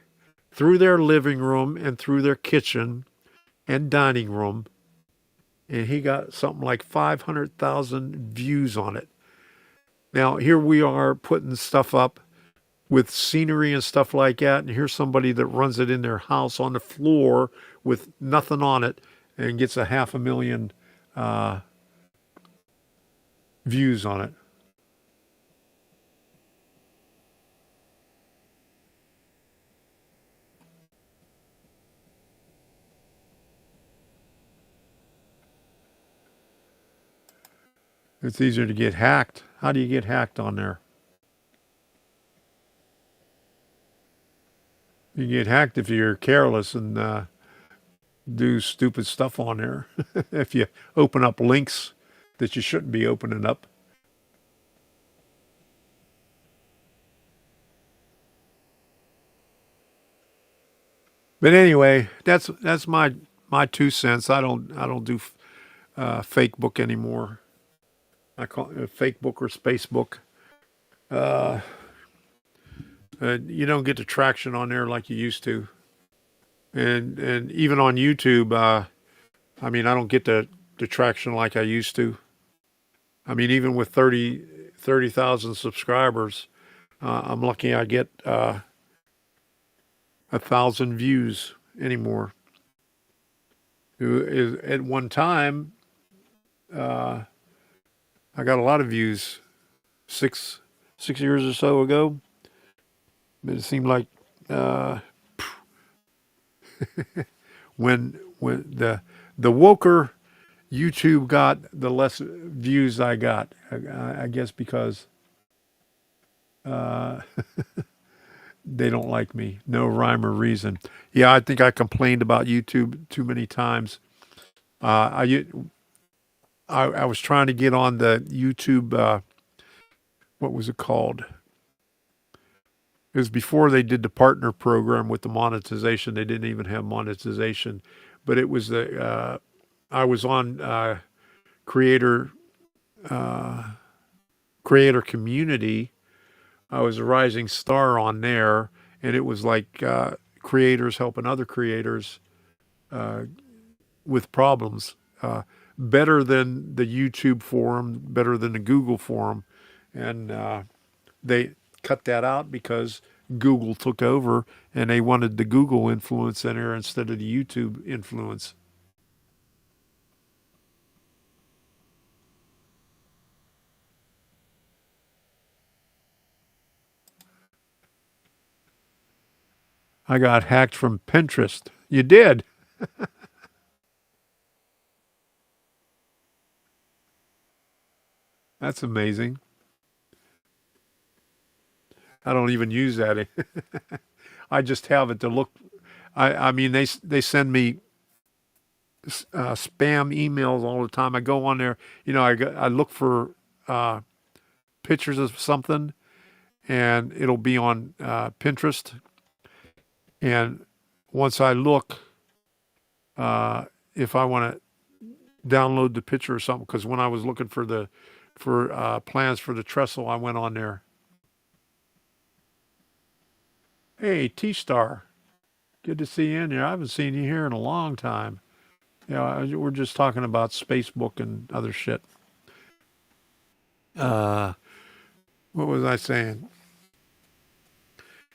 Speaker 2: through their living room and through their kitchen and dining room, and he got something like 500,000 views on it. Now, here we are putting stuff up with scenery and stuff like that, and here's somebody that runs it in their house on the floor with nothing on it and gets a 500,000 views on it. It's easier to get hacked. How do you get hacked on there? You get hacked if you're careless and do stupid stuff on there. If you open up links that you shouldn't be opening up. But anyway, that's my 2 cents. I don't do fake book anymore. I call it a fake book or space book. Uh, you don't get the traction on there like you used to, and even on YouTube, I mean, I don't get the traction like I used to. I mean, even with 30,000 subscribers, I'm lucky I get 1,000 views anymore. At one time, uh, I got a lot of views 6 years or so ago. But it seemed like uh, when the woker YouTube got, the less views I got. I guess because uh, they don't like me. No rhyme or reason. Yeah, I think I complained about YouTube too many times. I was trying to get on the YouTube. What was it called? It was before they did the partner program with the monetization. They didn't even have monetization, but it was I was on creator creator community. I was a rising star on there, and it was like creators helping other creators uh, with problems. Better than the YouTube forum, better than the Google forum, and they cut that out because Google took over and they wanted the Google influence in there instead of the YouTube influence. I got hacked from Pinterest. You did? That's amazing. I don't even use that. I just have it to look. I mean, they send me spam emails all the time. I go on there, I look for uh, pictures of something, and it'll be on Pinterest. And once I look, uh, if I want to download the picture or something, because when I was looking for plans for the trestle, I went on there. Hey, T Star, good to see you in here. I haven't seen you here in a long time. We're just talking about Spacebook and other shit. Uh, what was I saying?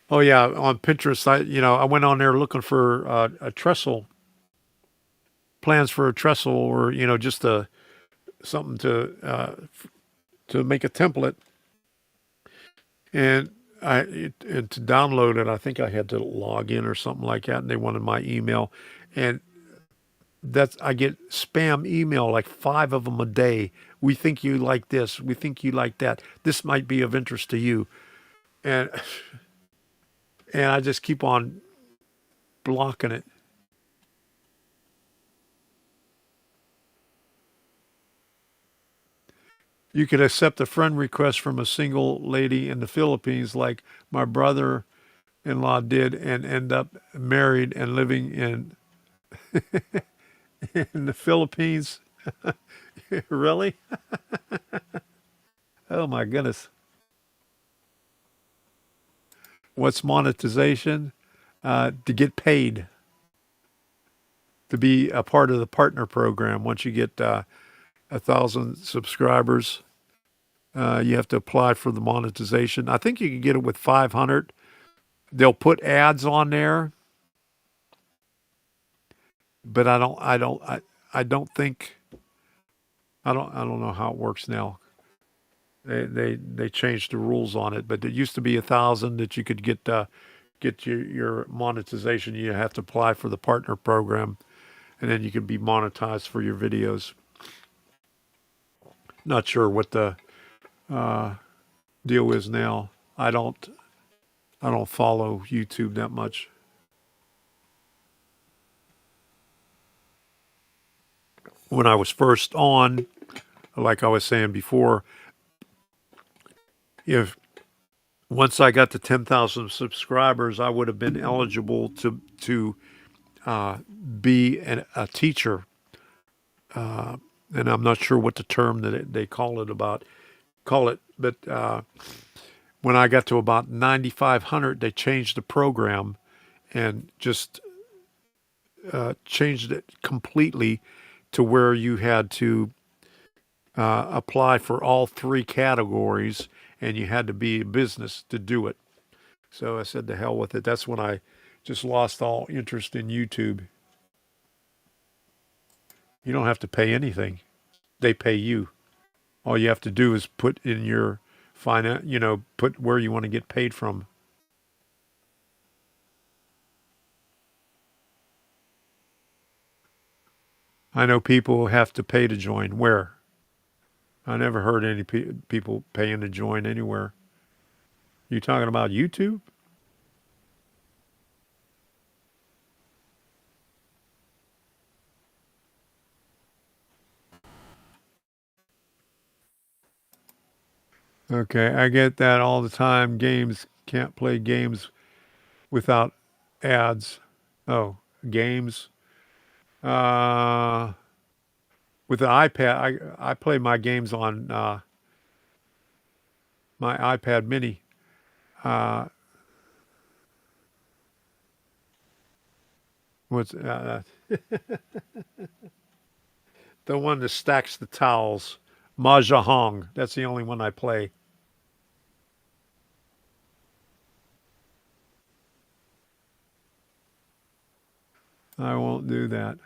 Speaker 2: Oh yeah, on Pinterest, I went on there looking for a trestle, plans for a trestle, or just something to make a template. And and to download it, I think I had to log in or something like that, and they wanted my email. And I get spam email, like 5 of them a day. We think you like this. We think you like that. This might be of interest to you. And I just keep on blocking it. You could accept a friend request from a single lady in the Philippines, like my brother-in-law did, and end up married and living in in the Philippines. Really? Oh my goodness. What's monetization? To get paid, to be a part of the partner program. Once you get 1,000 subscribers, you have to apply for the monetization. I think you can get it with 500. They'll put ads on there, but I don't think, I don't know how it works now. They changed the rules on it, but it used to be 1,000 that you could get your monetization. You have to apply for the partner program, and then you can be monetized for your videos. Not sure what the deal is now. I don't follow YouTube that much. When I was first on, like I was saying before, if once I got to 10,000 subscribers, I would have been eligible to be a teacher. And I'm not sure what the term that they call it, but when I got to about 9,500, they changed the program and just changed it completely to where you had to apply for all 3 categories, and you had to be a business to do it. So I said, to hell with it. That's when I just lost all interest in YouTube. You don't have to pay anything. They pay you. All you have to do is put in your put where you want to get paid from. I know people have to pay to join. Where? I never heard any people paying to join anywhere. You talking about YouTube? Okay, I get that all the time. Can't play games without ads. Oh, games. Uh, with the iPad, I play my games on my iPad mini. Uh, what's the one that stacks the towels? Mahjong. That's the only one I play. I won't do that.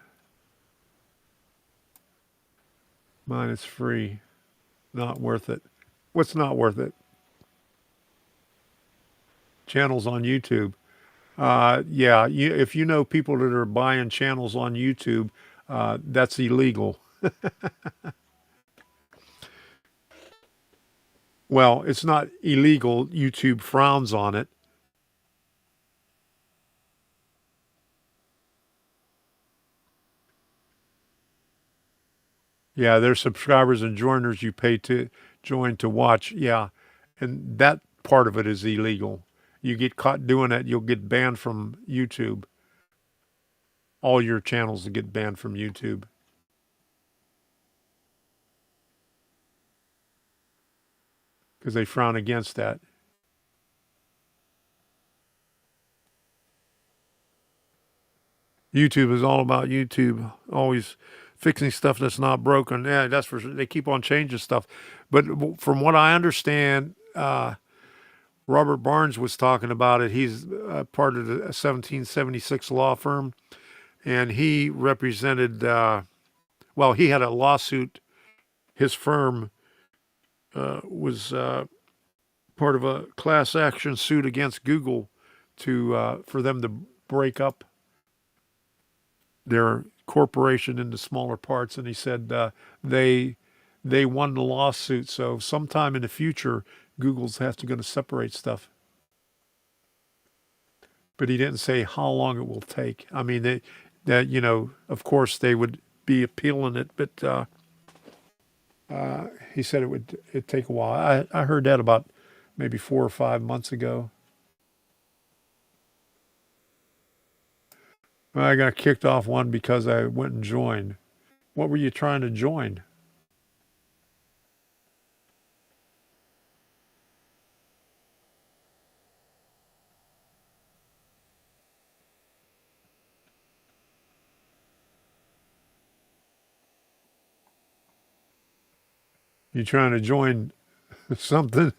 Speaker 2: Mine is free. Not worth it. What's not worth it? Channels on YouTube. Yeah, if you know people that are buying channels on YouTube, that's illegal. Well, it's not illegal. YouTube frowns on it. Yeah, there's subscribers and joiners you pay to join to watch. Yeah, and that part of it is illegal. You get caught doing that, you'll get banned from YouTube. All your channels will get banned from YouTube. Because they frown against that. YouTube is all about YouTube. Always fixing stuff that's not broken. Yeah, that's for sure. They keep on changing stuff. But from what I understand, Robert Barnes was talking about it. He's part of the 1776 law firm. and he represented, he had a lawsuit. His firm was part of a class action suit against Google for them to break up their corporation into smaller parts. And he said they won the lawsuit. So sometime in the future, Google's going to separate stuff. But he didn't say how long it will take. I mean, of course they would be appealing it, but he said it'd take a while. I heard that about maybe 4 or 5 months ago. I got kicked off one because I went and joined. What were you trying to join? You trying to join something?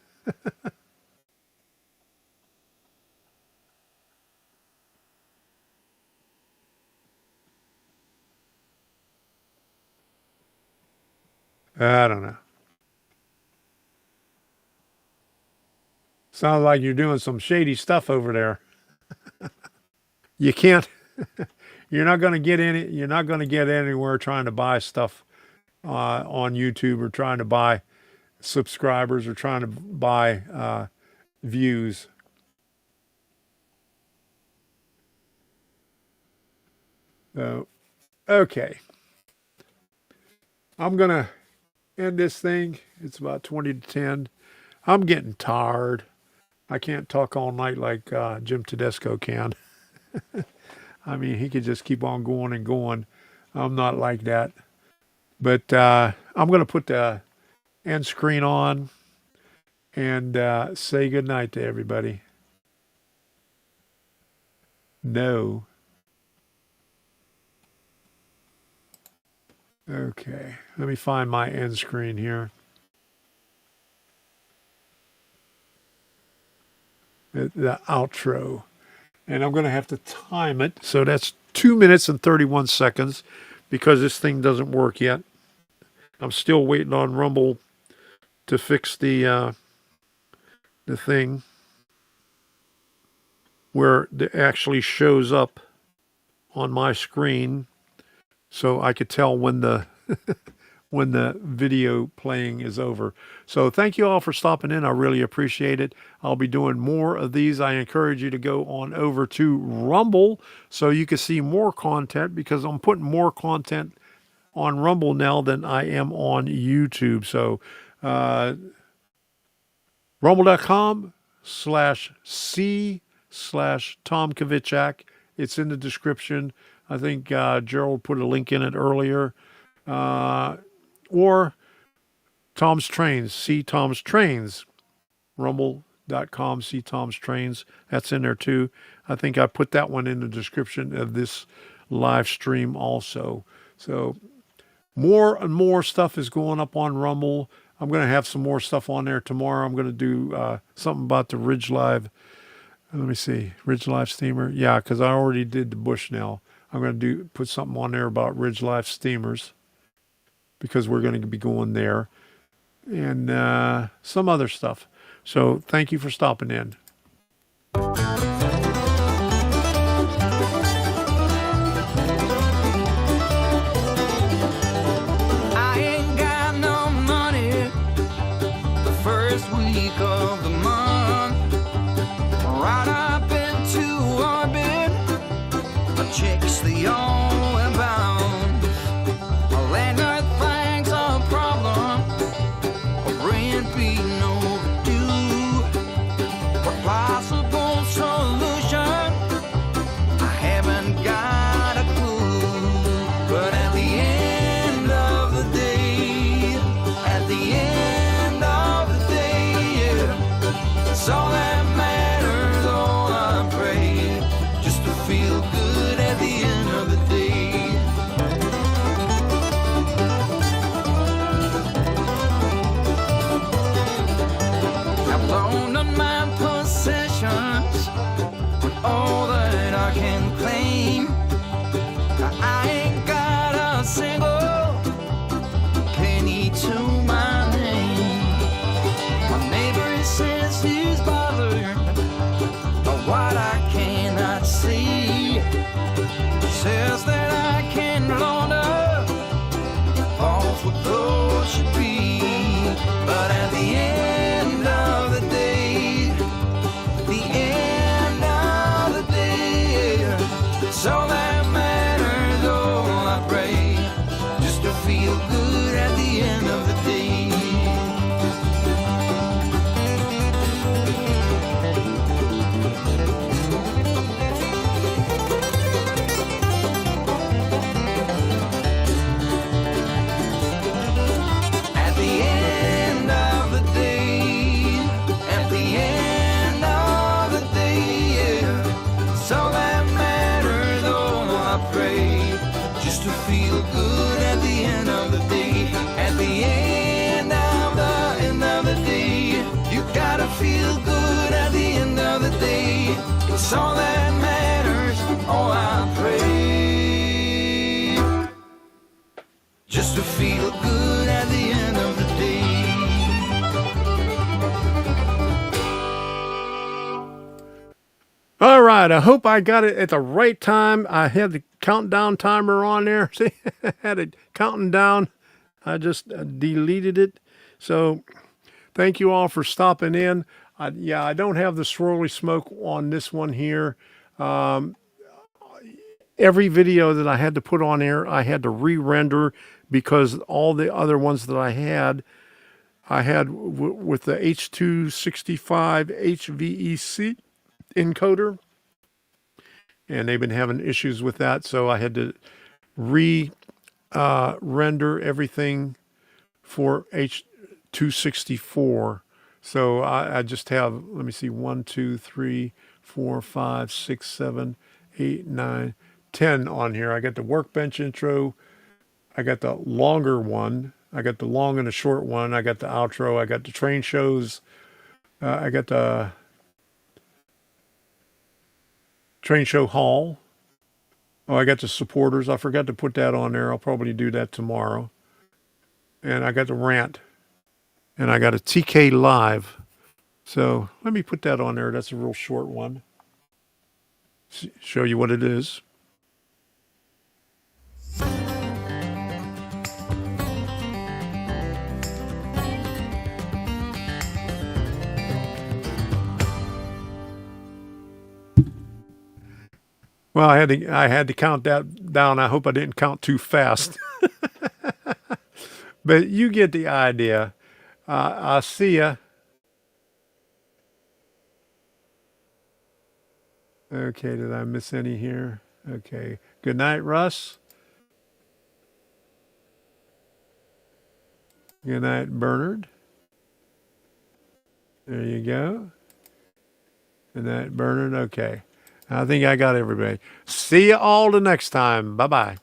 Speaker 2: I don't know. Sounds like you're doing some shady stuff over there. You can't. You're not going to get anywhere trying to buy stuff on YouTube, or trying to buy subscribers, or trying to buy views. So, okay. I'm going to end this thing. It's about 20 to 10. I'm getting tired. I can't talk all night like Jim Tedesco can. I mean, he could just keep on going and going. I'm not like that. But I'm going to put the end screen on and say goodnight to everybody. No. Okay, let me find my end screen here. The outro. And I'm going to have to time it. So that's 2 minutes and 31 seconds because this thing doesn't work yet. I'm still waiting on Rumble to fix the thing where it actually shows up on my screen, so I could tell when the when the video playing is over. So thank you all for stopping in. I really appreciate it. I'll be doing more of these. I encourage you to go on over to Rumble so you can see more content, because I'm putting more content on Rumble now than I am on YouTube. So rumble.com/C/Tom Kvichak. It's in the description. I think Gerald put a link in it earlier. Or Tom's Trains, see Tom's Trains, rumble.com, see Tom's Trains. That's in there too. I think I put that one in the description of this live stream also. So more and more stuff is going up on Rumble. I'm going to have some more stuff on there tomorrow. I'm going to do something about the Ridge Live. Let me see, Ridge Live steamer. Yeah, because I already did the Bushnell. I'm going to put something on there about Ridge Live steamers, because we're going to be going there, and some other stuff. So thank you for stopping in.
Speaker 4: I ain't got no money the first week of the month. Right up into orbit, my chick's the only bound. My landlord thinks a problem, a rent being overdue. What possible the day, at the end of the day, you gotta feel good at the end of the day. It's all that matters. Oh, I pray just to feel good at the end of the day.
Speaker 2: All right, I hope I got it at the right time. I had the countdown timer on there. See, I had it counting down. I just deleted it. So thank you all for stopping in. I don't have the swirly smoke on this one here. Every video that I had to put on air, I had to re-render because all the other ones that I had with the H265 HVEC encoder, and they've been having issues with that, so I had to render everything for H264. So I just have, let me see, 1, 2, 3, 4, 5, 6, 7, 8, 9, 10 on here. I got the workbench intro, I got the longer one, I got the long and the short one, I got the outro, I got the train shows, I got the train show haul. Oh, I got the supporters. I forgot to put that on there. I'll probably do that tomorrow. And I got the rant. And I got a TK live. So let me put that on there. That's a real short one. Show you what it is. Well, I had to count that down. I hope I didn't count too fast. But you get the idea. I'll see ya. Okay, did I miss any here? Okay. Good night, Russ. Good night, Bernard. There you go. Good night, Bernard. Okay. I think I got everybody. See you all the next time. Bye-bye.